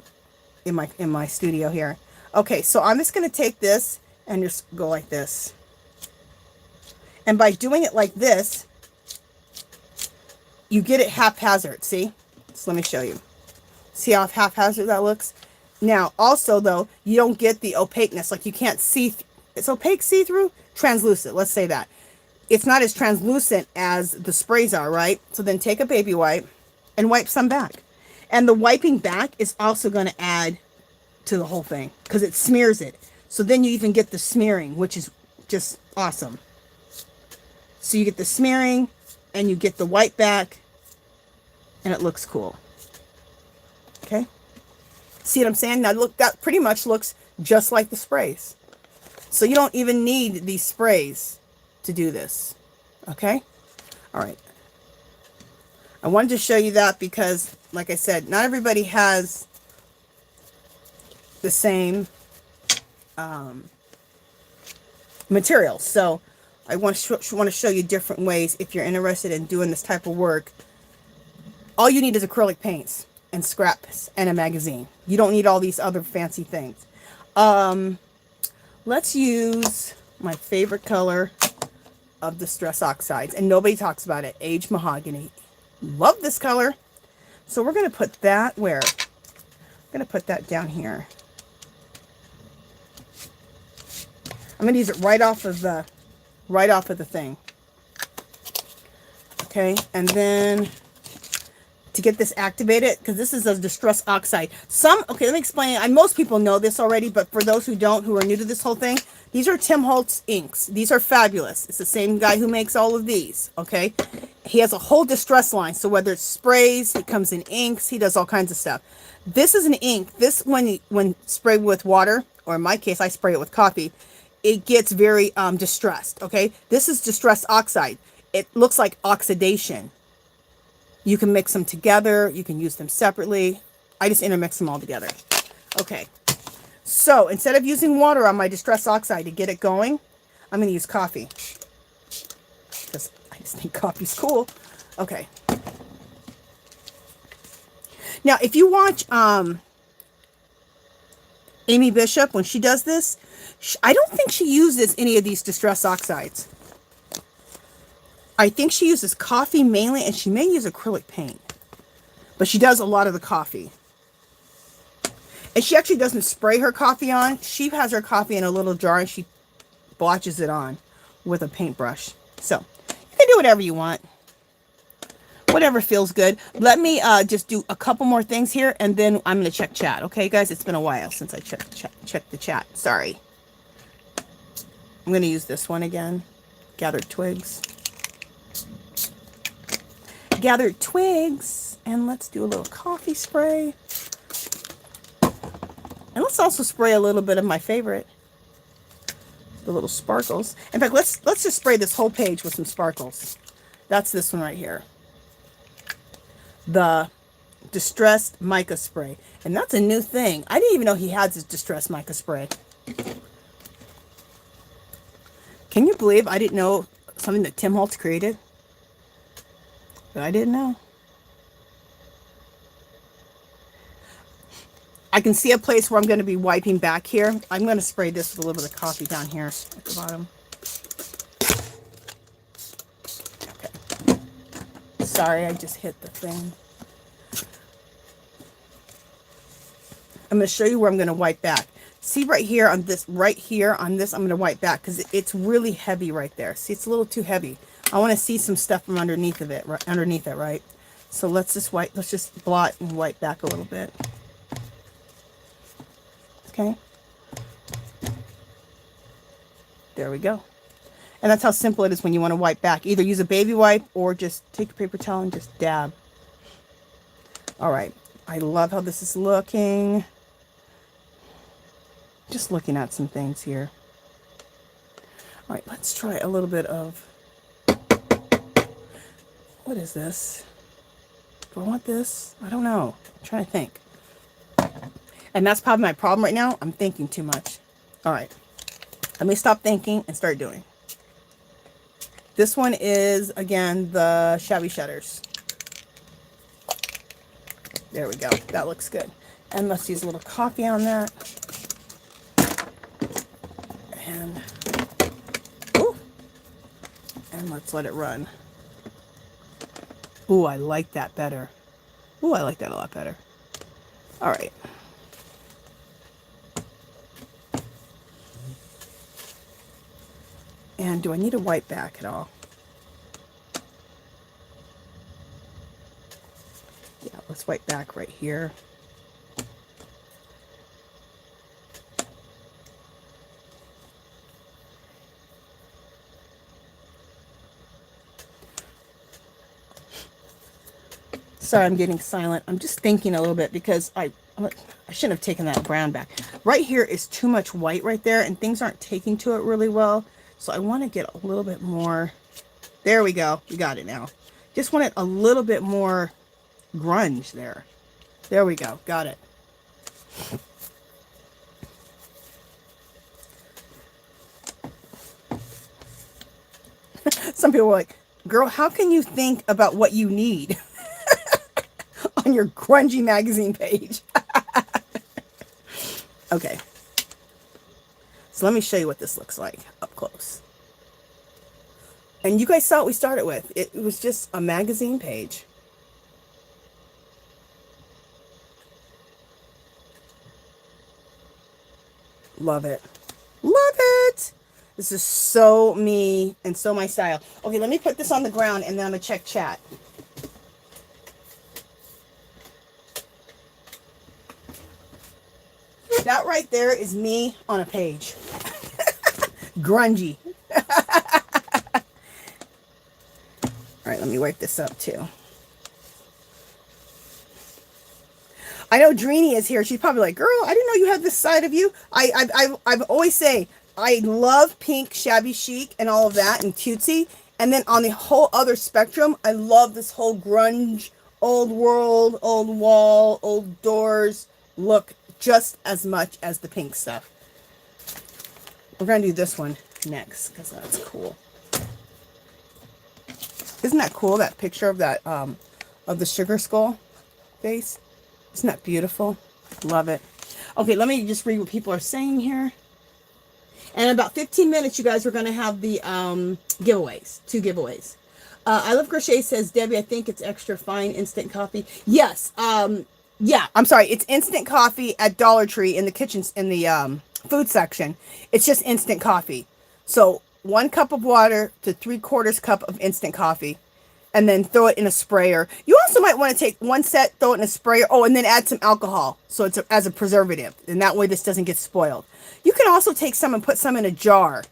in my studio here. Okay, so I'm just going to take this and just go like this. And by doing it like this, you get it haphazard, see? So let me show you. See how haphazard that looks? Now, also, though, you don't get the opaqueness. Like, you can't see. It's opaque, see-through, translucent. Let's say that. It's not as translucent as the sprays are, right? So then take a baby wipe and wipe some back. And the wiping back is also going to add to the whole thing because it smears it. So then you even get the smearing, which is just awesome. So you get the smearing and you get the wipe back and it looks cool. Okay? See what I'm saying? Now look, that pretty much looks just like the sprays. So you don't even need these sprays to do this. Okay? All right. I wanted to show you that because, like I said, not everybody has the same materials. So I want to show you different ways if you're interested in doing this type of work. All you need is acrylic paints and scraps and a magazine. You don't need all these other fancy things. Let's use my favorite color of Distress Oxides, and nobody talks about it, Aged Mahogany. Love this color. So we're going to put that where? I'm going to put that down here. I'm going to use it right off of the thing. Okay, and then to get this activated, because this is a Distress Oxide. Okay, let me explain. Most people know this already, but for those who don't, who are new to this whole thing, these are Tim Holtz inks. These are fabulous. It's the same guy who makes all of these, okay? He has a whole distress line, so whether it's sprays, it comes in inks, he does all kinds of stuff. This is an ink. This, when sprayed with water, or in my case, I spray it with coffee, it gets very distressed, okay? This is Distress Oxide. It looks like oxidation. You can mix them together. You can use them separately. I just intermix them all together. Okay. So instead of using water on my Distress Oxide to get it going, I'm going to use coffee. Because I just think coffee's cool. Okay. Now, if you watch Aimie Bishop, when she does this, I don't think she uses any of these Distress Oxides. I think she uses coffee mainly, and she may use acrylic paint. But she does a lot of the coffee. And she actually doesn't spray her coffee on. She has her coffee in a little jar, and she blotches it on with a paintbrush. So, you can do whatever you want. Whatever feels good. Let me just do a couple more things here, and then I'm going to check chat. Okay, guys? It's been a while since I checked the chat. Sorry. I'm going to use this one again. Gathered Twigs. Gathered Twigs. And let's do a little coffee spray. And let's also spray a little bit of my favorite. The little sparkles. In fact, let's just spray this whole page with some sparkles. That's this one right here. The Distressed Mica Spray. And that's a new thing. I didn't even know he had this Distressed Mica Spray. Can you believe I didn't know something that Tim Holtz created? But I didn't know. I can see a place where I'm going to be wiping back here. I'm going to spray this with a little bit of coffee down here at the bottom. Okay. Sorry, I just hit the thing. I'm going to show you where I'm going to wipe back. See right here on this, I'm going to wipe back because it's really heavy right there. See, it's a little too heavy. I want to see some stuff from underneath of it, right? So let's just blot and wipe back a little bit. Okay. There we go. And that's how simple it is when you want to wipe back. Either use a baby wipe or just take a paper towel and just dab. All right. I love how this is looking. Just looking at some things here. All right, let's try a little bit of, what is this? Do I want this? I don't know. I'm trying to think. And that's probably my problem right now. I'm thinking too much. All right. Let me stop thinking and start doing. This one is, again, the Shabby Shutters. There we go. That looks good. And let's use a little coffee on that. And, ooh, and let's let it run. Ooh, I like that better. Ooh, I like that a lot better. All right. And do I need a wipe back at all? Yeah, let's wipe back right here. Sorry, I'm getting silent. I'm just thinking a little bit because I shouldn't have taken that brown back. Right here is too much white right there, and things aren't taking to it really well. So I want to get a little bit more. There we go. We got it now. Just want it a little bit more grunge there. There we go. Got it. Some people are like, girl, how can you think about what you need on your grungy magazine page? Okay. So let me show you what this looks like up close. And you guys saw what we started with. It was just a magazine page. Love it. Love it. This is so me and so my style. Okay, let me put this on the ground and then I'm going to check chat. That right there is me on a page. Grungy. All right, let me wipe this up too. I know Dreeny is here. She's probably like, girl, I didn't know you had this side of you. I've always say, I love pink, shabby chic and all of that and cutesy. And then on the whole other spectrum, I love this whole grunge, old world, old wall, old doors look just as much as the pink stuff. We're going to do this one next because that's cool. Isn't that cool, that picture of that, of the sugar skull face? Isn't that beautiful? Love it. Okay, let me just read what people are saying here. And in about 15 minutes, you guys are going to have the giveaways, 2 giveaways. I Love Crochet says, Debbie, I think it's extra fine instant coffee. Yes. Yeah, I'm sorry. It's instant coffee at Dollar Tree in the kitchen, in the food section. It's just instant coffee. So 1 cup of water to 3/4 cup of instant coffee. And then throw it in a sprayer. You also might want to take 1 set, throw it in a sprayer. Oh, and then add some alcohol. So it's as a preservative. And that way this doesn't get spoiled. You can also take some and put some in a jar.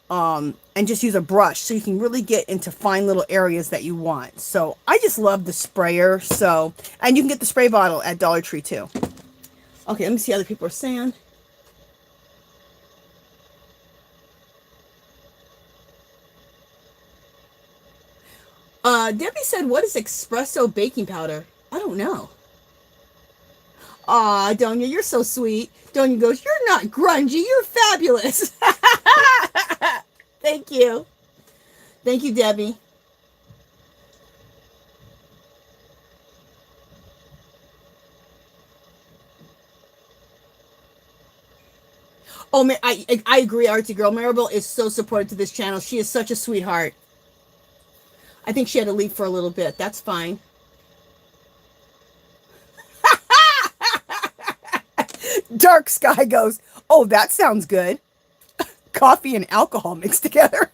And just use a brush. So you can really get into fine little areas that you want. So I just love the sprayer. So, and you can get the spray bottle at Dollar Tree too. Okay, let me see what other people are saying. Debbie said, what is espresso baking powder? I don't know. Aw, Donia, you're so sweet. Donia goes, you're not grungy. You're fabulous. Thank you. Thank you, Debbie. Oh, man, I agree, Artsy Girl. Maribel is so supportive to this channel. She is such a sweetheart. I think she had to leave for a little bit. That's fine. Dark Sky goes, oh, that sounds good. Coffee and alcohol mixed together.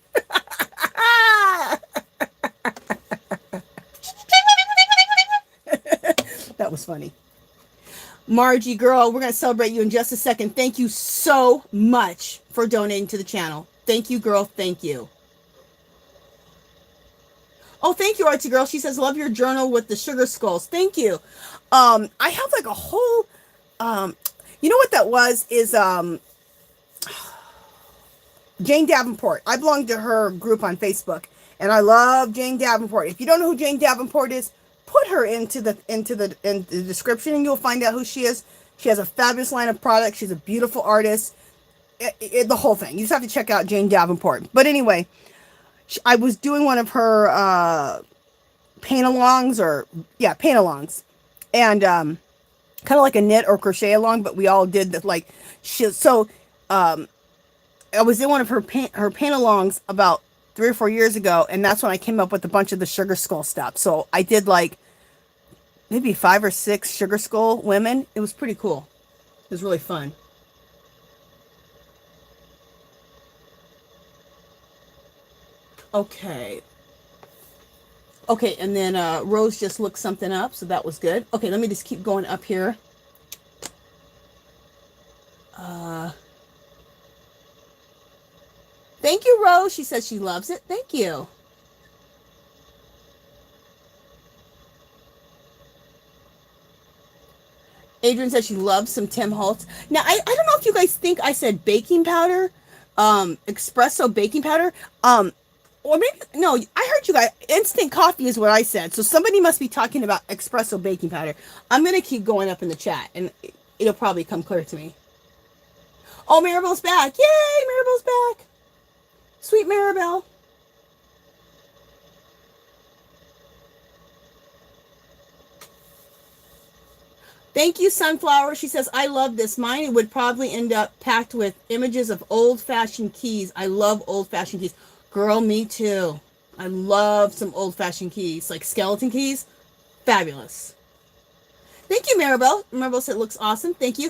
That was funny. Margie, girl, we're going to celebrate you in just a second. Thank you so much for donating to the channel. Thank you, girl. Thank you. Oh, thank you, Artsy Girl. She says, love your journal with the sugar skulls. Thank you. I have like a whole, you know what that was is, Jane Davenport. I belong to her group on Facebook, and I love Jane Davenport. If you don't know who Jane Davenport is, put her into the description, and you'll find out who she is. She has a fabulous line of products. She's a beautiful artist. The whole thing. You just have to check out Jane Davenport. But anyway, I was doing one of her paint-alongs, and kind of like a knit or crochet along, but we all did that. Like I was in one of her paint-alongs about 3 or 4 years ago, and that's when I came up with a bunch of the sugar skull stuff. So I did like maybe 5 or 6 sugar skull women. It was pretty cool. It was really fun. Okay, and then Rose just looked something up, so that was good. Okay, let me just keep going up here. Thank you, Rose. She says she loves it. Thank you. Adrian says she loves some Tim Holtz. Now, I don't know if you guys think I said baking powder, espresso baking powder. Or maybe, no, I heard you guys, instant coffee is what I said. So somebody must be talking about espresso baking powder. I'm going to keep going up in the chat, and it'll probably come clear to me. Oh, Maribel's back. Yay, Maribel's back. Sweet Maribel. Thank you, Sunflower. She says, I love this. Mine would probably end up packed with images of old-fashioned keys. I love old-fashioned keys. Girl, me too. I love some old-fashioned keys, like skeleton keys. Fabulous. Thank you, Maribel. Maribel said it looks awesome. Thank you.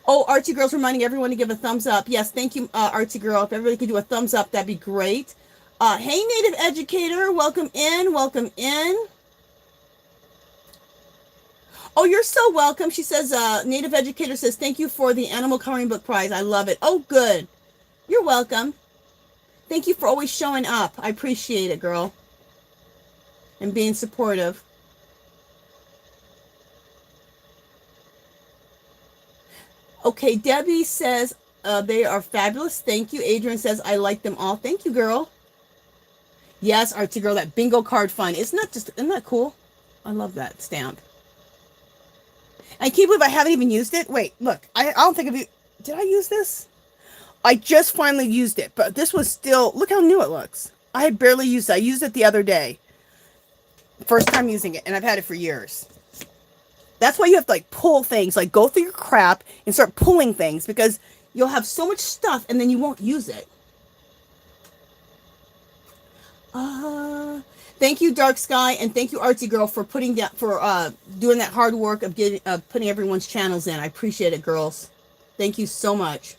Oh, Artsy Girl's reminding everyone to give a thumbs up. Yes, thank you, Artsy Girl. If everybody could do a thumbs up, that'd be great. Hey, Native Educator. Welcome in. Welcome in. Oh, you're so welcome. She says, Native Educator says, thank you for the Animal Coloring Book Prize. I love it. Oh, good. You're welcome. Thank you for always showing up. I appreciate it, girl. And being supportive. Okay, Debbie says, they are fabulous. Thank you. Adrian says, I like them all. Thank you, girl. Yes, Artsy Girl, that bingo card fun. Isn't that cool? I love that stamp. I can't believe I haven't even used it. Wait, look. I don't think did I use this? I just finally used it, but this was still, look how new it looks. I had barely used it. I used it the other day. First time using it, and I've had it for years. That's why you have to like pull things, like go through your crap and start pulling things, because you'll have so much stuff and then you won't use it. Thank you, Dark Sky, and thank you, Artsy Girl, for doing that hard work of putting everyone's channels in. I appreciate it, girls. Thank you so much.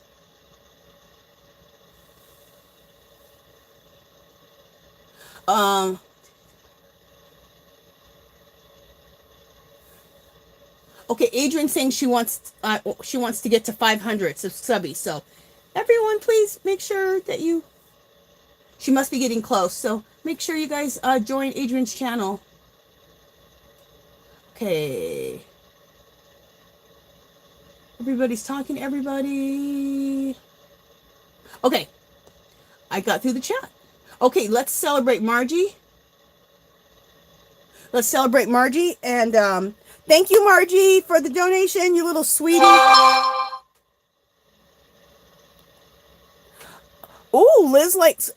Okay, Adrian's saying she wants to get to 500 subbies. So, everyone, please make sure that she must be getting close. So, make sure you guys join Adrian's channel. Okay. Everybody's talking to everybody. Okay. I got through the chat. Okay, let's celebrate Margie. Let's celebrate Margie. And thank you, Margie, for the donation, you little sweetie. Oh, Liz likes,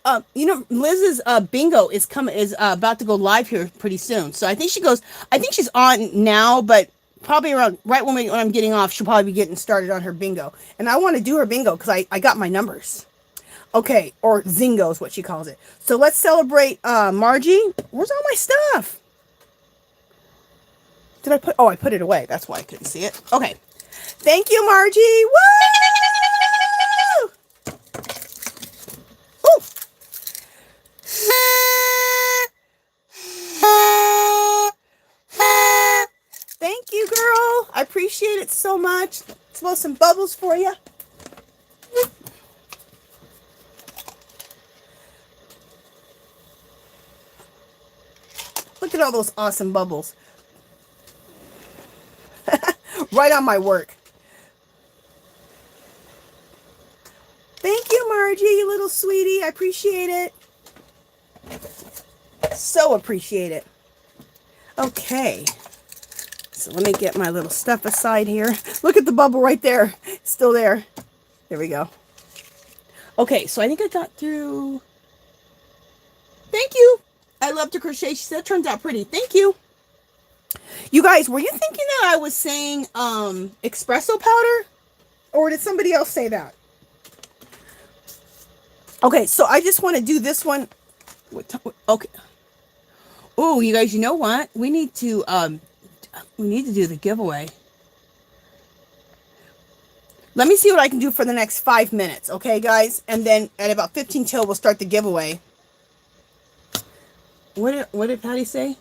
Liz's bingo is about to go live here pretty soon. So I think she's on now, but probably around right when I'm getting off, she'll probably be getting started on her bingo. And I want to do her bingo because I got my numbers. Okay, or Zingo is what she calls it. So let's celebrate Margie. Where's all my stuff? Did I put, oh, I put it away. That's why I couldn't see it. Okay. Thank you, Margie. Woo! Ooh. Thank you, girl. I appreciate it so much. Let's blow some bubbles for you. Look at all those awesome bubbles. Right on my work. Thank you, Margie, you little sweetie. I appreciate it. So appreciate it. Okay. So let me get my little stuff aside here. Look at the bubble right there. It's still there. There we go. Okay, so I think I got through. Thank you. I love to crochet. She said it turns out pretty. Thank you. You guys, were you thinking that I was saying espresso powder? Or did somebody else say that? Okay, so I just want to do this one. Okay. Oh, you guys, you know what? We need to do the giveaway. Let me see what I can do for the next 5 minutes, okay, guys? And then at about 15 till, we'll start the giveaway. What did Patti say?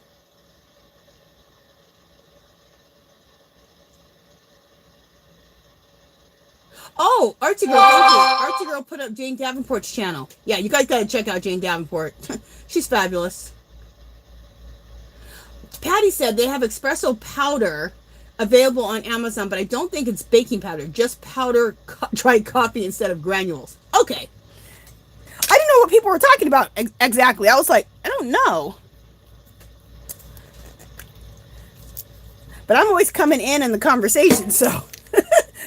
Oh, Artsy Girl, thank you. Artsy Girl put up Jane Davenport's channel. Yeah, you guys gotta check out Jane Davenport. She's fabulous. Patti said they have espresso powder available on Amazon, but I don't think it's baking powder, just powder dried coffee instead of granules. Okay. I didn't know what people were talking about exactly. I was like, I don't know. But I'm always coming in the conversation, so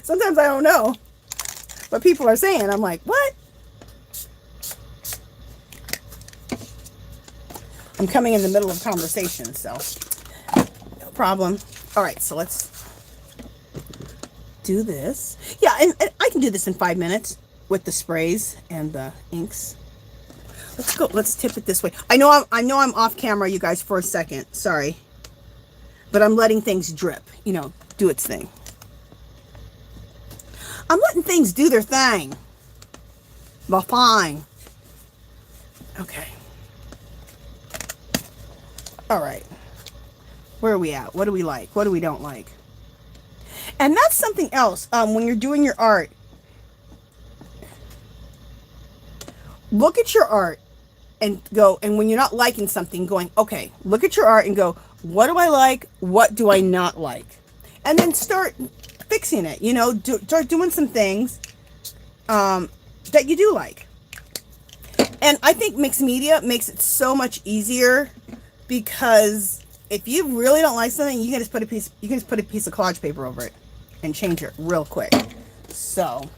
sometimes I don't know what people are saying. I'm like, what? I'm coming in the middle of conversation, so no problem. All right, so let's do this. Yeah, and I can do this in 5 minutes with the sprays and the inks. Let's go. Let's tip it this way. I know I'm off camera, you guys, for a second. Sorry. But I'm letting things drip, you know, do its thing. I'm letting things do their thing. But fine. Okay. All right. Where are we at? What do we like? What do we don't like? And that's something else. When you're doing your art, look at your art and go, and when you're not liking something, going, okay, look at your art and go, what do I like? What do I not like? And then start fixing it, you know, start doing some things that you do like. And I think mixed media makes it so much easier, because if you really don't like something, you can just put a piece of collage paper over it and change it real quick. So,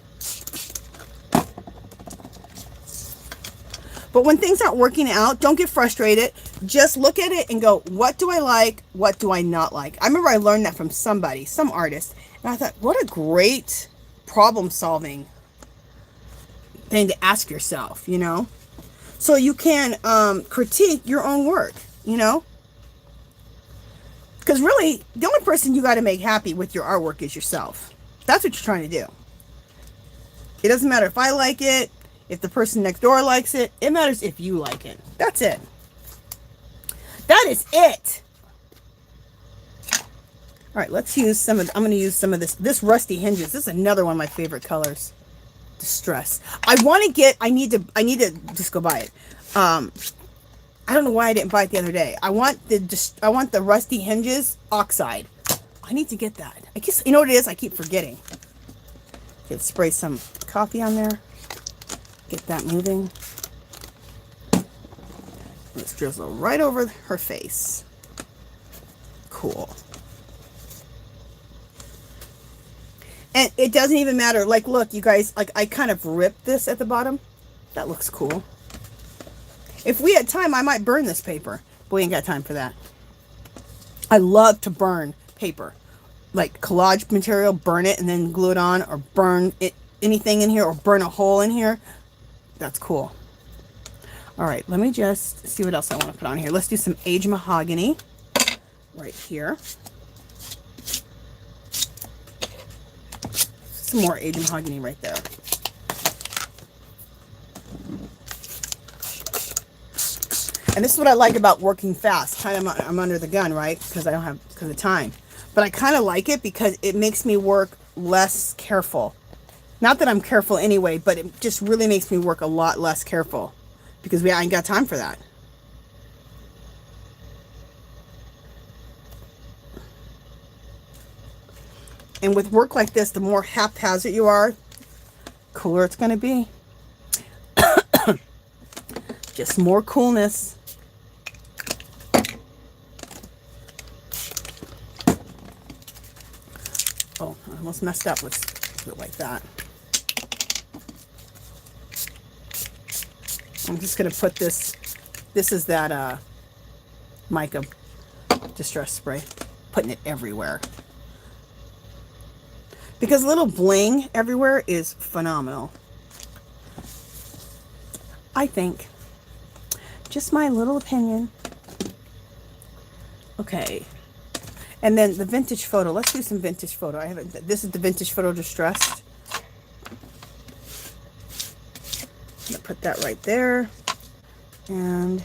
but when things aren't working out, don't get frustrated. Just look at it and go, what do I like? What do I not like? I remember I learned that from somebody, some artist. And I thought, what a great problem solving thing to ask yourself, you know? So you can critique your own work, you know? Because really, the only person you got to make happy with your artwork is yourself. That's what you're trying to do. It doesn't matter if I like it, if the person next door likes it. It matters if you like it. That's it. That is it. All right, let's use some of, I'm going to use some of this Rusty Hinges. This is another one of my favorite colors. Distress. I need to just go buy it. I don't know why I didn't buy it the other day. I want the Rusty Hinges Oxide. I need to get that. I guess, you know what it is? I keep forgetting. Okay, spray some coffee on there. Get that moving. Let's drizzle right over her face. Cool. And it doesn't even matter. Like, look, you guys, like, I kind of ripped this at the bottom. That looks cool. If we had time, I might burn this paper. But we ain't got time for that. I love to burn paper. Like collage material, burn it and then glue it on, or burn it, anything in here, or burn a hole in here. That's cool. All right, let me just see what else I want to put on here. Let's do some aged mahogany right here. Some more aged mahogany right there. And this is what I like about working fast. Kind of, I'm under the gun, right? Because I don't have, because of time. But I kind of like it because it makes me work less careful. Not that I'm careful anyway, but it just really makes me work a lot less careful. Because I ain't got time for that. And with work like this, the more haphazard you are, cooler it's going to be. Just more coolness. Oh, I almost messed up. Let's do it like that. I'm just going to put this. This is that mica distress spray. Putting it everywhere. Because a little bling everywhere is phenomenal. I think. Just my little opinion. Okay. And then the vintage photo. Let's do some vintage photo. I haven't. This is the vintage photo distressed. I'm gonna put that right there. And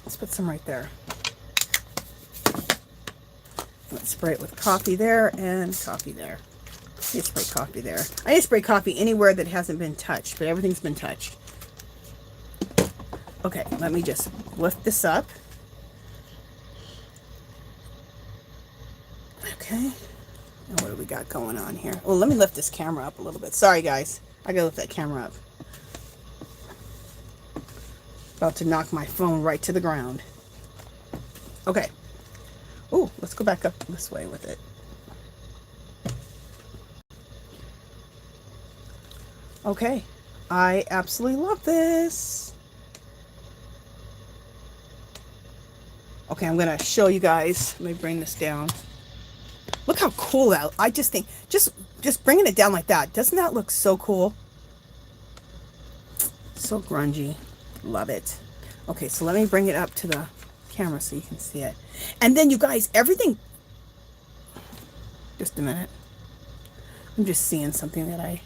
let's put some right there. Let's spray it with coffee there and coffee there. I need to spray coffee there. I need to spray coffee anywhere that hasn't been touched, but everything's been touched. Okay, let me just lift this up. Okay. Now what do we got going on here? Well, let me lift this camera up a little bit. Sorry, guys. I gotta lift that camera up. About to knock my phone right to the ground. Okay. Oh, let's go back up this way with it. Okay. I absolutely love this. Okay, I'm going to show you guys. Let me bring this down. Look how cool that. I just think, just bringing it down like that. Doesn't that look so cool? So grungy. Love it. Okay, so let me bring it up to the camera so you can see it. And then you guys, everything. Just a minute. I'm just seeing something that I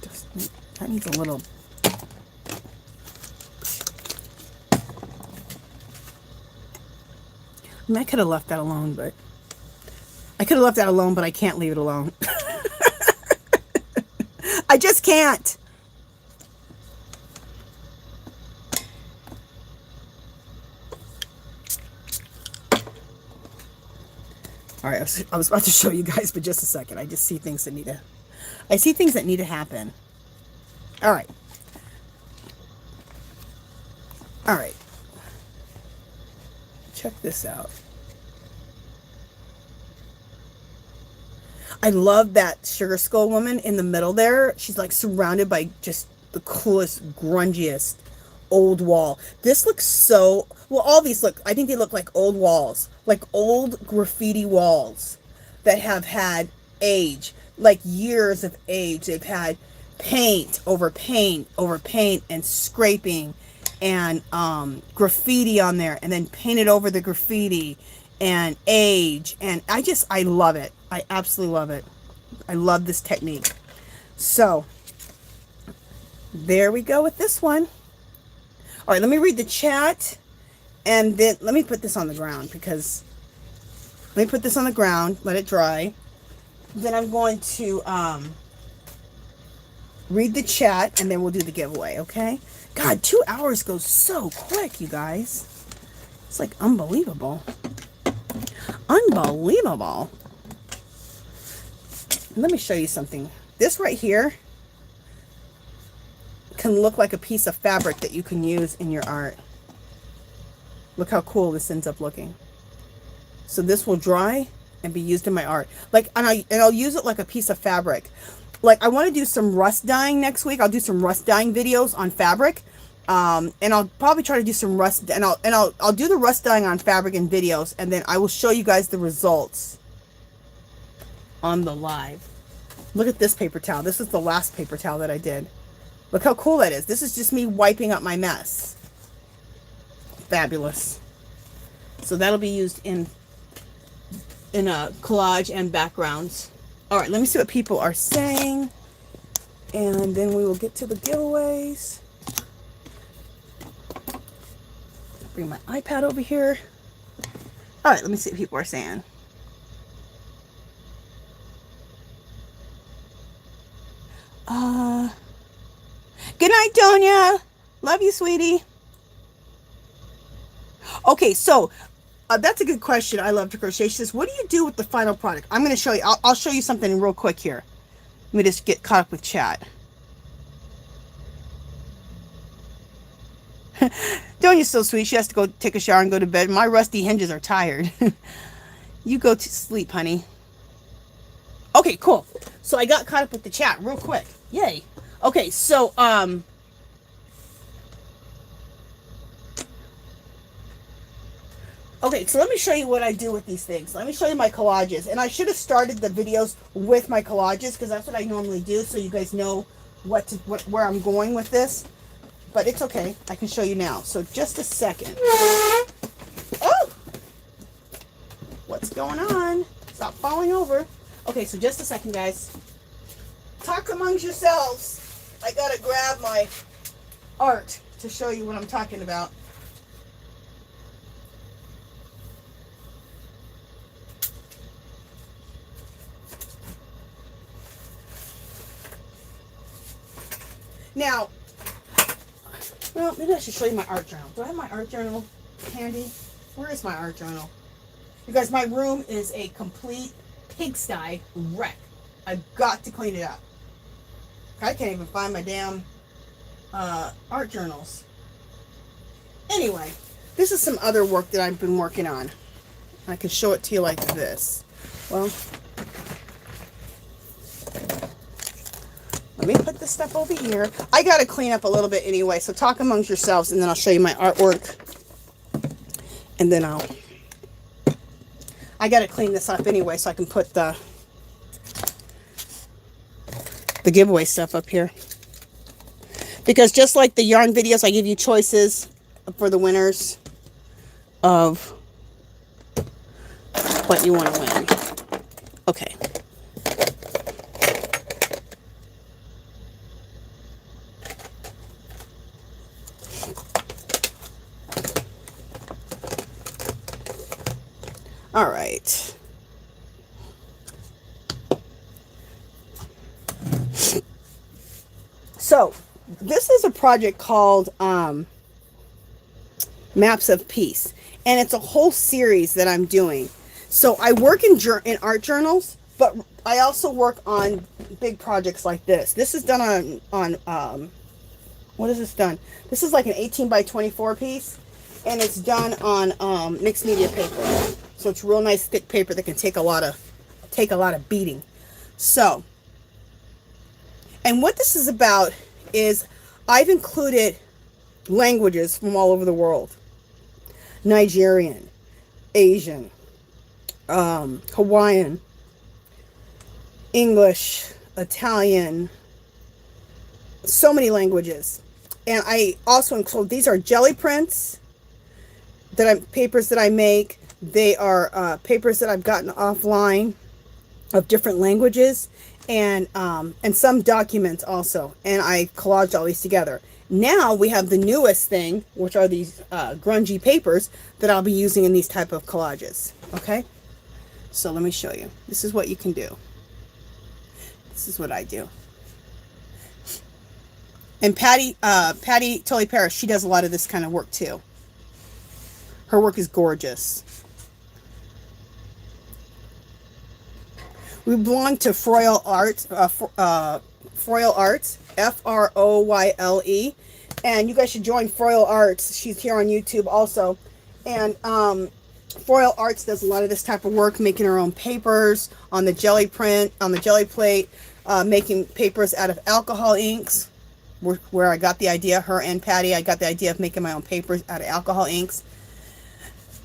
just, that needs a little. I mean, I could have left that alone, but I could have left that alone, but I can't leave it alone. I just can't. All right, I was about to show you guys, but just a second. I just see things that need to. I see things that need to happen. All right. All right. Check this out. I love that sugar skull woman in the middle there. She's like surrounded by just the coolest, grungiest old wall. This looks so, well, all these look, I think they look like old walls, like old graffiti walls that have had age, like years of age. They've had paint over paint over paint and scraping and graffiti on there, and then painted over the graffiti and age. And I love it. I absolutely love it. I love this technique. So there we go with this one. All right, let me read the chat, and then let me put this on the ground, because let me put this on the ground, let it dry. Then I'm going to read the chat, and then we'll do the giveaway, okay? God, 2 hours goes so quick, you guys. It's like unbelievable. Unbelievable. Let me show you something. This right here can look like a piece of fabric that you can use in your art. Look how cool this ends up looking. So this will dry and be used in my art. Like, and I'll use it like a piece of fabric. Like, I want to do some rust dyeing next week. I'll do some rust dyeing videos on fabric. And I'll probably try to do some rust, and I'll do the rust dyeing on fabric in videos, and then I will show you guys the results on the live. Look at this paper towel. This is the last paper towel that I did. Look how cool that is. This is just me wiping up my mess. Fabulous. So that'll be used in in a collage and backgrounds. All right, let me see what people are saying, and then we will get to the giveaways. Bring my iPad over here. All right, let me see what people are saying. Good night, Donia. Love you, sweetie. Okay, so that's a good question. I love to crochet. She says, what do you do with the final product? I'm going to show you. I'll show you something real quick here. Let me just get caught up with chat. Donia's so sweet. She has to go take a shower and go to bed. My rusty hinges are tired. You go to sleep, honey. Okay, cool. So I got caught up with the chat real quick. Yay. Okay, so okay, so let me show you what I do with these things. Let me show you my collages. And I should have started the videos with my collages because that's what I normally do, so you guys know where I'm going with this. But it's okay. I can show you now. So just a second. Oh! What's going on? Stop falling over. Okay, so just a second, guys. Talk amongst yourselves. I gotta grab my art to show you what I'm talking about. Now, well, maybe I should show you my art journal. Do I have my art journal handy? Where is my art journal? You guys, my room is a complete pigsty wreck. I've got to clean it up. I can't even find my damn art journals. Anyway, this is some other work that I've been working on. I can show it to you like this. Well, let me put this stuff over here. I got to clean up a little bit anyway, so talk amongst yourselves, and then I'll show you my artwork. And then I got to clean this up anyway, so I can put the giveaway stuff up here. Because just like the yarn videos, I give you choices for the winners of what you want to win. Okay. All right. So, this is a project called Maps of Peace. And it's a whole series that I'm doing. So, I work in art journals, but I also work on big projects like this. This is done on what is this done? This is like an 18 by 24 piece. And it's done on mixed media paper. So, it's real nice thick paper that can take a lot of beating. So, and what this is about is I've included languages from all over the world. Nigerian, Asian, Hawaiian, English, Italian, so many languages. And I also include, these are jelly prints, papers that I make. They are papers that I've gotten offline of different languages. And some documents also, and I collaged all these together. Now we have the newest thing, which are these grungy papers that I'll be using in these type of collages. Okay, so let me show you. This is what you can do. This is what I do. And Patti Tollley Parrish, she does a lot of this kind of work too. Her work is gorgeous. We belong to FROYLE Arts, FROYLE Arts, FROYLE, and you guys should join FROYLE Arts. She's here on YouTube also, and FROYLE Arts does a lot of this type of work, making her own papers on the jelly print, on the jelly plate, making papers out of alcohol inks, where I got the idea. Her and Patti, I got the idea of making my own papers out of alcohol inks.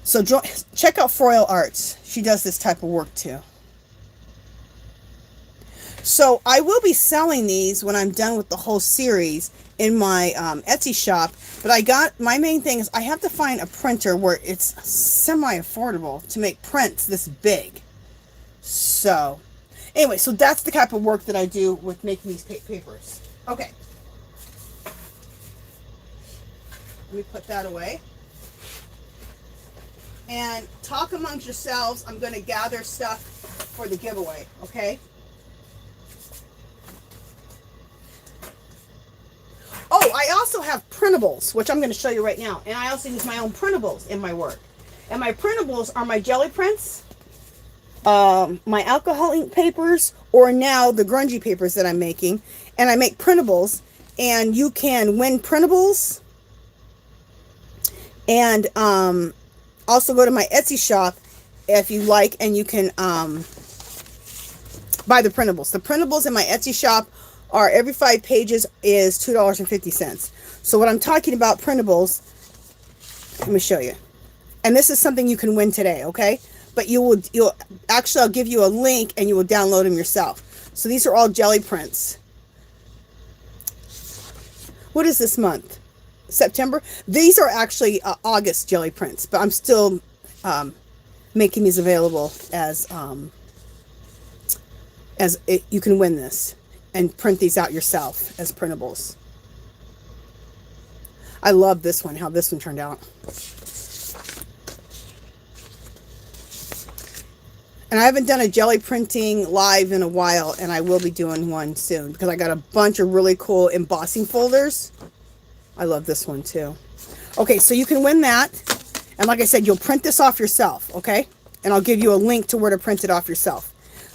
So check out FROYLE Arts. She does this type of work too. So I will be selling these when I'm done with the whole series in my Etsy shop. But my main thing is I have to find a printer where it's semi-affordable to make prints this big. So anyway, so that's the type of work that I do with making these papers. Okay. Let me put that away. And talk amongst yourselves. I'm going to gather stuff for the giveaway, okay? Oh, I also have printables, which I'm going to show you right now. And I also use my own printables in my work. And my printables are my jelly prints, my alcohol ink papers, or now the grungy papers that I'm making. And I make printables, and you can win printables. And also go to my Etsy shop if you like, and you can buy the printables. The printables in my Etsy shop are every 5 pages is $2.50. So what I'm talking about printables, let me show you. And this is something you can win today, okay? But you'll actually, I'll give you a link and you will download them yourself. So these are all jelly prints. What is this month? September. These are actually August jelly prints, but I'm still making these available as you can win this and print these out yourself as printables. I love this one, how this one turned out. And I haven't done a jelly printing live in a while, and I will be doing one soon because I got a bunch of really cool embossing folders. I love this one too. Okay, so you can win that. And like I said, you'll print this off yourself, okay? And I'll give you a link to where to print it off yourself.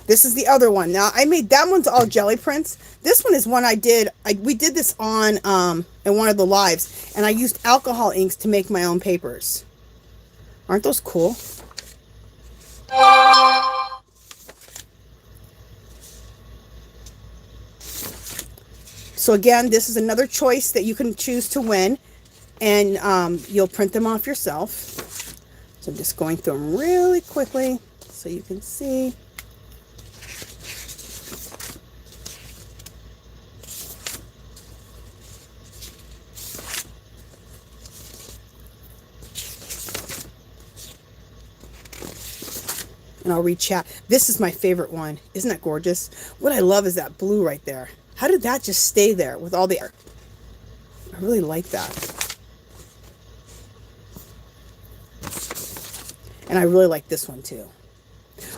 This is the other one. Now, I made, that one's all jelly prints. This one is one I did, we did this on, in one of the lives. And I used alcohol inks to make my own papers. Aren't those cool? So again, this is another choice that you can choose to win, and you'll print them off yourself. So I'm just going through them really quickly so you can see. And I'll read chat. This is my favorite one. Isn't that gorgeous? What I love is that blue right there. How did that just stay there with all the air? I really like that. And I really like this one too.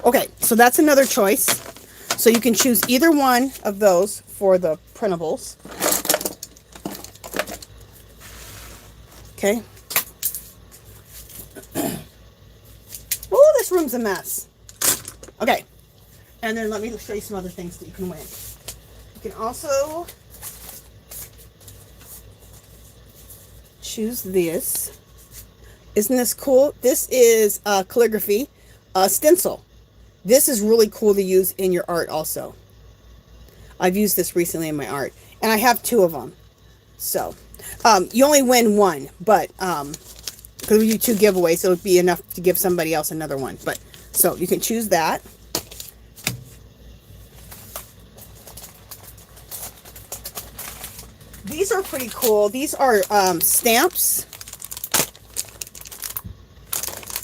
Okay, so that's another choice. So you can choose either one of those for the printables. Okay. Oh, this room's a mess. Okay. And then let me show you some other things that you can win. You can also choose this. Isn't this cool? This is calligraphy stencil. This is really cool to use in your art also. I've used this recently in my art, and I have 2 of them. So you only win 1, but because we do 2 giveaways, so it would be enough to give somebody else another one. But so you can choose that. These are pretty cool. These are stamps.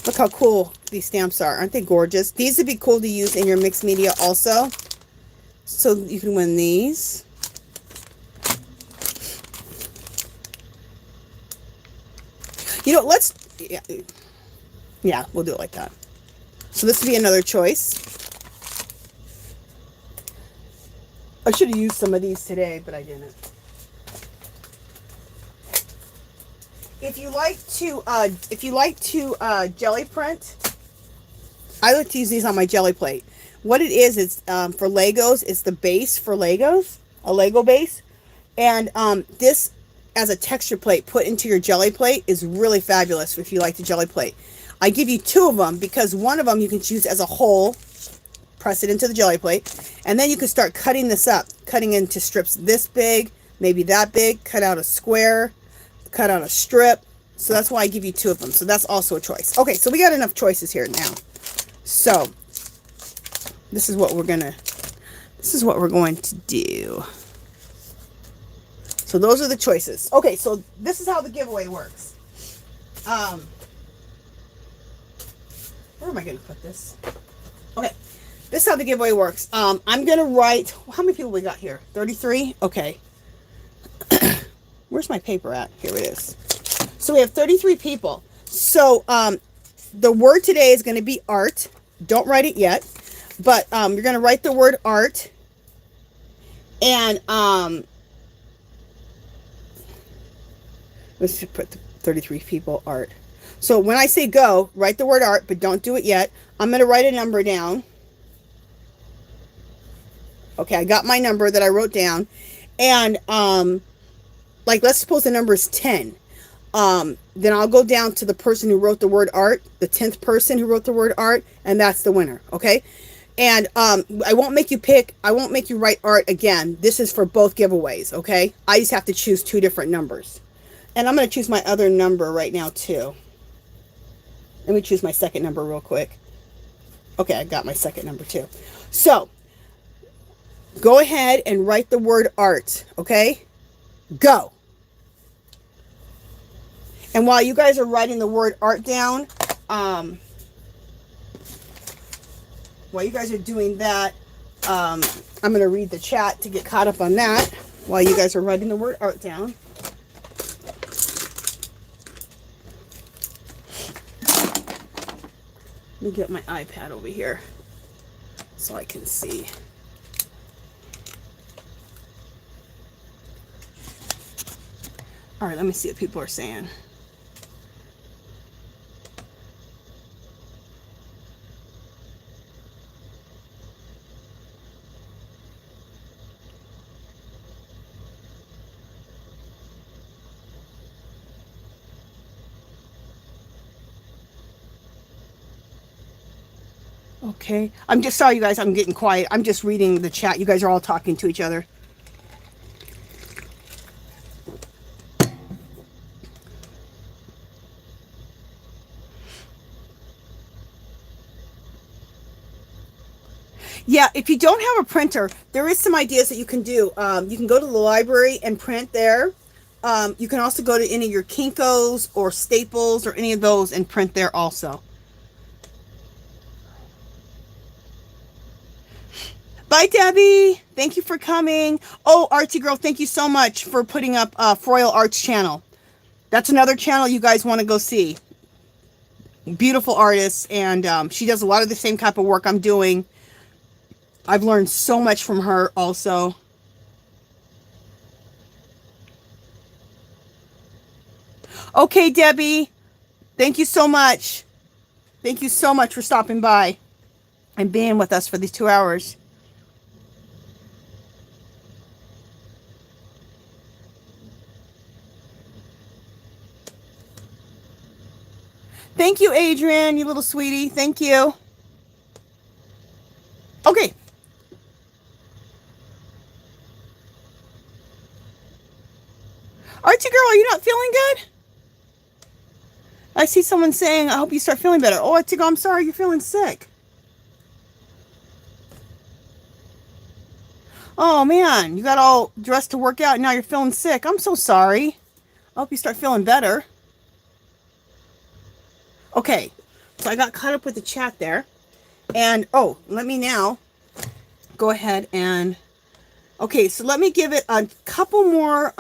Look how cool these stamps are. Aren't they gorgeous? These would be cool to use in your mixed media also. So you can win these. You know, let's... Yeah, we'll do it like that. So this would be another choice. I should have used some of these today, but I didn't. If you like to jelly print, I like to use these on my jelly plate. What it is, it's for Legos. It's the base for Legos, a Lego base, and this as a texture plate put into your jelly plate is really fabulous if you like the jelly plate. I give you 2 of them because one of them you can choose as a whole, press it into the jelly plate, and then you can start cutting this up, cutting into strips this big, maybe that big, cut out a square, cut out a strip. So that's why I give you 2 of them. So that's also a choice. Okay, so we got enough choices here now. So this is what we're going to do. So those are the choices. Okay, so this is how the giveaway works. Where am I going to put this? Okay, this is how the giveaway works. I'm going to write, how many people we got here? 33? Okay. Where's my paper at? Here it is. So we have 33 people. So the word today is going to be art. Don't write it yet. But you're going to write the word art. And let's just put the 33 people art. So when I say go, write the word art, but don't do it yet. I'm going to write a number down. Okay, I got my number that I wrote down. And like, let's suppose the number is 10. Then I'll go down to the person who wrote the word art, the 10th person who wrote the word art, and that's the winner, okay? And I won't make you pick, I won't make you write art again. This is for both giveaways, okay? I just have to choose 2 different numbers. And I'm going to choose my other number right now, too. Let me choose my second number real quick. Okay, I got my second number, too. So, go ahead and write the word art, okay? Go. And while you guys are writing the word art down, while you guys are doing that, I'm going to read the chat to get caught up on that while you guys are writing the word art down. Let me get my iPad over here so I can see. All right, let me see what people are saying. Okay, I'm just sorry, you guys, I'm getting quiet. I'm just reading the chat. You guys are all talking to each other. Yeah, if you don't have a printer, there is some ideas that you can do. You can go to the library and print there. You can also go to any of your Kinko's or Staples or any of those and print there also. Bye, Debbie. Thank you for coming. Oh, Artsy Girl, thank you so much for putting up FROYLE Arts channel. That's another channel you guys want to go see. Beautiful artist, and she does a lot of the same type of work I'm doing. I've learned so much from her also. Okay, Debbie. Thank you so much. Thank you so much for stopping by and being with us for these 2 hours. Thank you, Adrian, you little sweetie. Thank you. Okay. Archie girl, are you not feeling good? I see someone saying, I hope you start feeling better. Oh, Archie girl, I'm sorry you're feeling sick. Oh, man, you got all dressed to work out and now you're feeling sick. I'm so sorry. I hope you start feeling better. Okay, so I got caught up with the chat there. And, oh, let me now go ahead and, okay, so let me give it a couple more,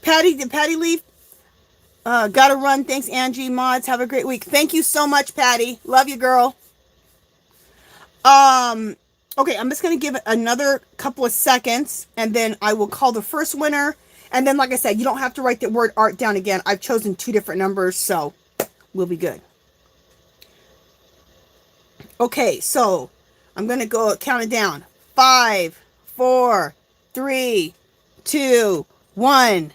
Patty, did Patty leave? Gotta run. Thanks, Angie. Mods, have a great week. Thank you so much, Patty. Love you, girl. Okay, I'm just going to give it another couple of seconds, and then I will call the first winner. And then, like I said, you don't have to write the word art down again. I've chosen 2 different numbers, so we'll be good. Okay, so I'm going to go count it down. 5, 4, 3, 2, 1.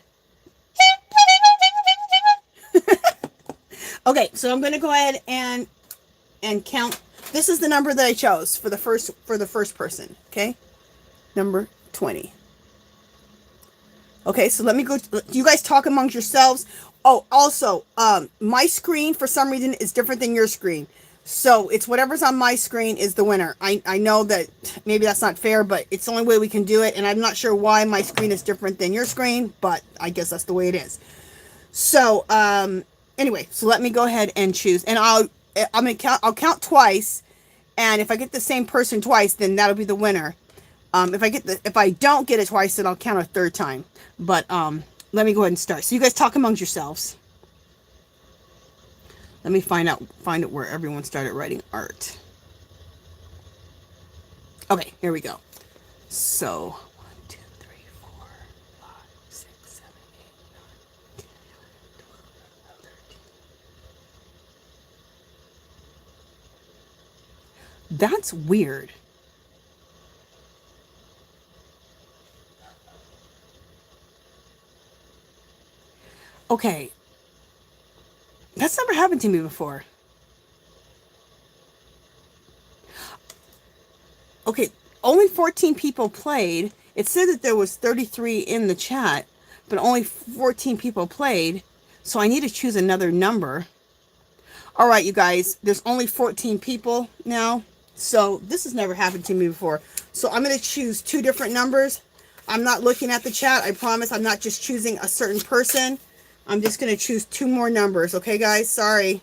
Okay, so I'm going to go ahead and count. This is the number that I chose for the first person, okay? Number 20. Okay, so let me go. You guys talk amongst yourselves. Oh, also, my screen for some reason is different than your screen. So it's whatever's on my screen is the winner. I know that maybe that's not fair, but it's the only way we can do it. And I'm not sure why my screen is different than your screen, but I guess that's the way it is. So, Anyway, so let me go ahead and choose, and I'll count twice, and if I get the same person twice, then that'll be the winner. If I don't get it twice, then I'll count a third time. But let me go ahead and start. So you guys talk amongst yourselves. Let me find it where everyone started writing art. Okay, here we go. So 1, 2, 3, 4, 5, 6, 7, 8, 9, 10, 11, 12, 13. That's weird. Okay. That's never happened to me before. Okay, only 14 people played. It said that there was 33 in the chat, but only 14 people played. So I need to choose another number. All right, you guys, there's only 14 people now. So this has never happened to me before. So I'm going to choose 2 different numbers. I'm not looking at the chat. I promise I'm not just choosing a certain person. I'm just going to choose 2 more numbers. Okay, guys? Sorry.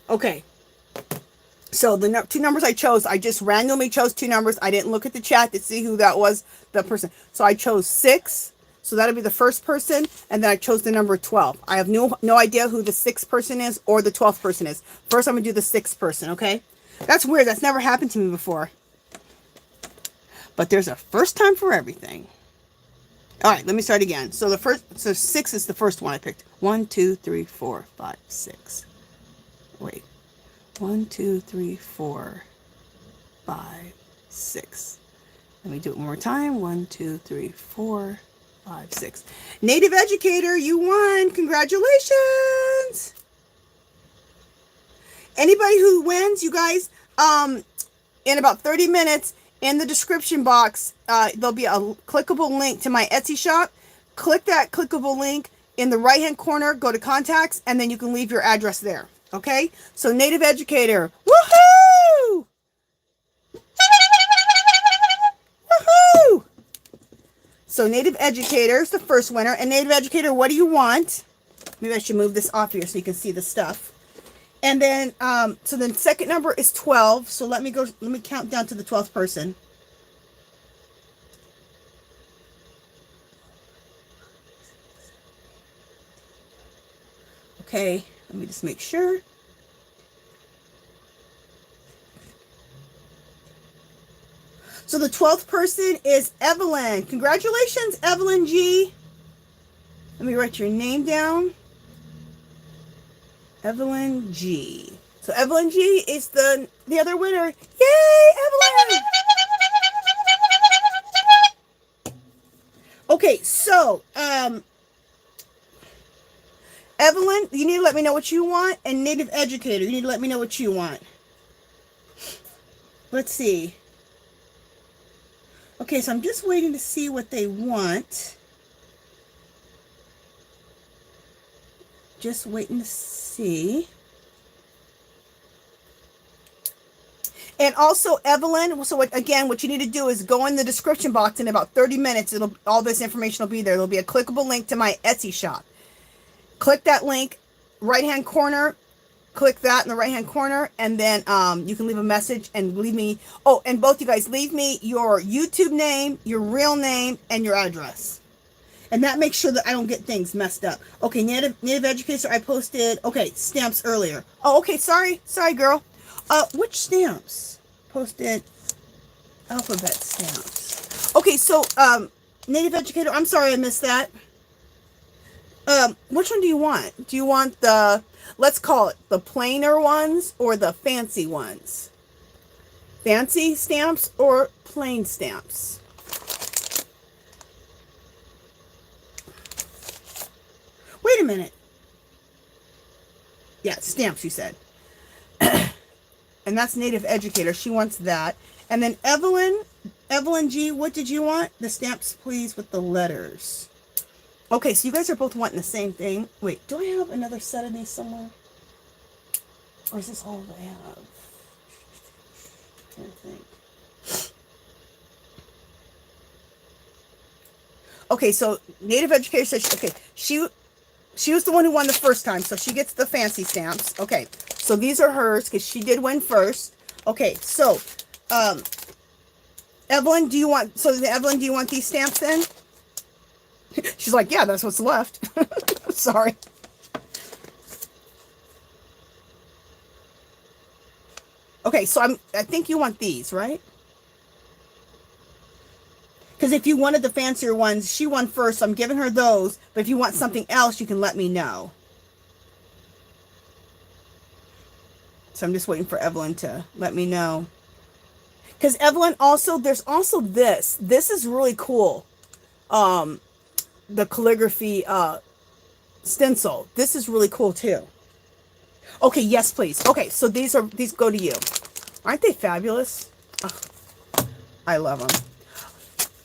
Okay. So the 2 numbers I chose, I just randomly chose 2 numbers. I didn't look at the chat to see who that was, the person. So I chose 6. So that'll be the first person. And then I chose the number 12. I have no idea who the 6th person is or the 12th person is. First, I'm going to do the 6th person, okay? That's weird. That's never happened to me before. But there's a first time for everything. All right, let me start again. So 6 is the first one I picked. 1, 2, 3, 4, 5, 6. Wait. 1, 2, 3, 4, 5, 6. Let me do it one more time. 1, 2, 3, 4, 5, 6. Native Educator, you won. Congratulations. Anybody who wins, you guys, in about 30 minutes, in the description box, there'll be a clickable link to my Etsy shop. Click that clickable link in the right-hand corner, go to contacts, and then you can leave your address there. Okay? So Native Educator, woohoo! Woohoo! So Native Educator is the first winner. And Native Educator, what do you want? Maybe I should move this off here so you can see the stuff. And then, so then second number is 12. So let me count down to the 12th person. Okay, let me just make sure. So the 12th person is Evelyn. Congratulations, Evelyn G. Let me write your name down. Evelyn G. So Evelyn G is the other winner. Yay, Evelyn! Okay, so Evelyn, you need to let me know what you want, and Native Educator, you need to let me know what you want. Let's see. Okay, so I'm just waiting to see what they want. Just waiting to see. And also, Evelyn, so again, what you need to do is go in the description box in about 30 minutes. All this information will be there. There'll be a clickable link to my Etsy shop. Click that link, right-hand corner. Click that in the right-hand corner, and then you can leave a message and leave me. Oh, and both you guys, leave me your YouTube name, your real name, and your address. And that makes sure that I don't get things messed up. Okay, Native Educator, I posted, okay, stamps earlier. Oh, okay, sorry, girl. Which stamps? Posted alphabet stamps. Okay, so, Native Educator, I'm sorry I missed that. Which one do you want? Do you want the, let's call it the plainer ones or the fancy ones? Fancy stamps or plain stamps? Wait a minute. Yeah, stamps, you said. And that's Native Educator. She wants that. And then Evelyn G, what did you want? The stamps, please, with the letters. Okay, so you guys are both wanting the same thing. Wait, do I have another set of these somewhere? Or is this all I have? I think. Okay, so Native Education, okay, she was the one who won the first time, so she gets the fancy stamps. Okay, so these are hers because she did win first. Okay, so Evelyn, do you want these stamps then? She's like, yeah, that's what's left. Sorry. Okay, so I think you want these, right? Because if you wanted the fancier ones, she won first, so I'm giving her those. But if you want something else, you can let me know. So I'm just waiting for Evelyn to let me know. Because Evelyn also, there's also this. This is really cool. The calligraphy stencil. This is really cool too. Okay, yes, please. Okay, so these go to you. Aren't they fabulous? Oh, I love them.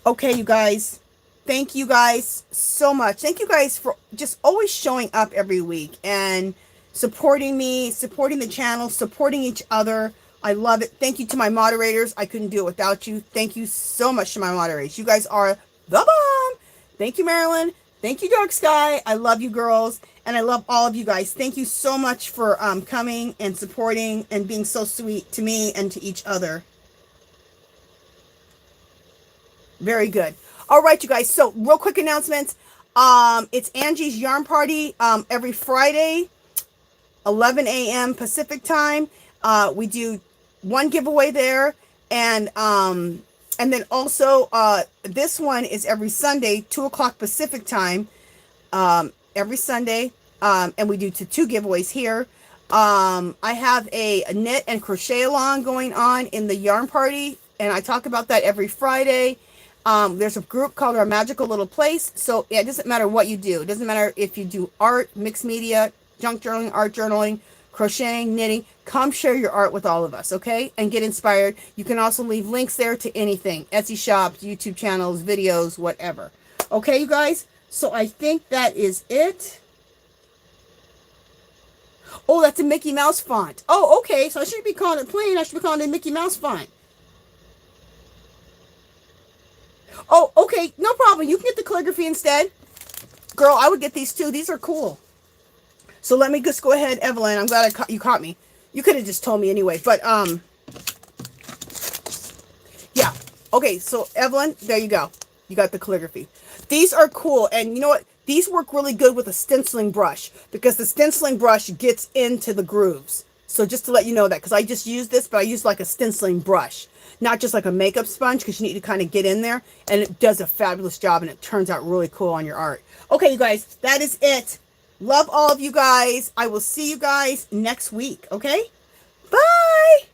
Okay, you guys. Thank you guys so much. Thank you guys for just always showing up every week and supporting me, supporting the channel, supporting each other. I love it. Thank you to my moderators. I couldn't do it without you. Thank you so much to my moderators. You guys are the bomb. Thank you, Marilyn. Thank you, Dark Sky. I love you girls. And I love all of you guys. Thank you so much for coming and supporting and being so sweet to me and to each other. Very good. All right, you guys. So real quick announcements. It's Angie's Yarn Party every Friday, 11 a.m. Pacific time. We do one giveaway there. And then also this one is every Sunday, 2 o'clock Pacific time, every Sunday. And we do two giveaways here. I have a knit and crochet along going on in the Yarn Party. And I talk about that every Friday. There's a group called Our Magical Little Place. So it doesn't matter what you do. It doesn't matter if you do art, mixed media, junk journaling, art journaling, crocheting, knitting. Come share your art with all of us, okay? And get inspired. You can also leave links there to anything. Etsy shops, YouTube channels, videos, whatever. Okay, you guys? So I think that is it. Oh, that's a Mickey Mouse font. Oh, okay. So I shouldn't be calling it plain. I should be calling it Mickey Mouse font. Oh, okay. No problem. You can get the calligraphy instead. Girl, I would get these too. These are cool. So let me just go ahead, Evelyn. I'm glad you caught me. You could have just told me anyway. But, yeah. Okay, so Evelyn, there you go. You got the calligraphy. These are cool. And you know what? These work really good with a stenciling brush because the stenciling brush gets into the grooves. So just to let you know that, because I just used this, but I used like a stenciling brush. Not just like a makeup sponge, because you need to kind of get in there. And it does a fabulous job, and it turns out really cool on your art. Okay, you guys, that is it. Love all of you guys. I will see you guys next week, okay? Bye!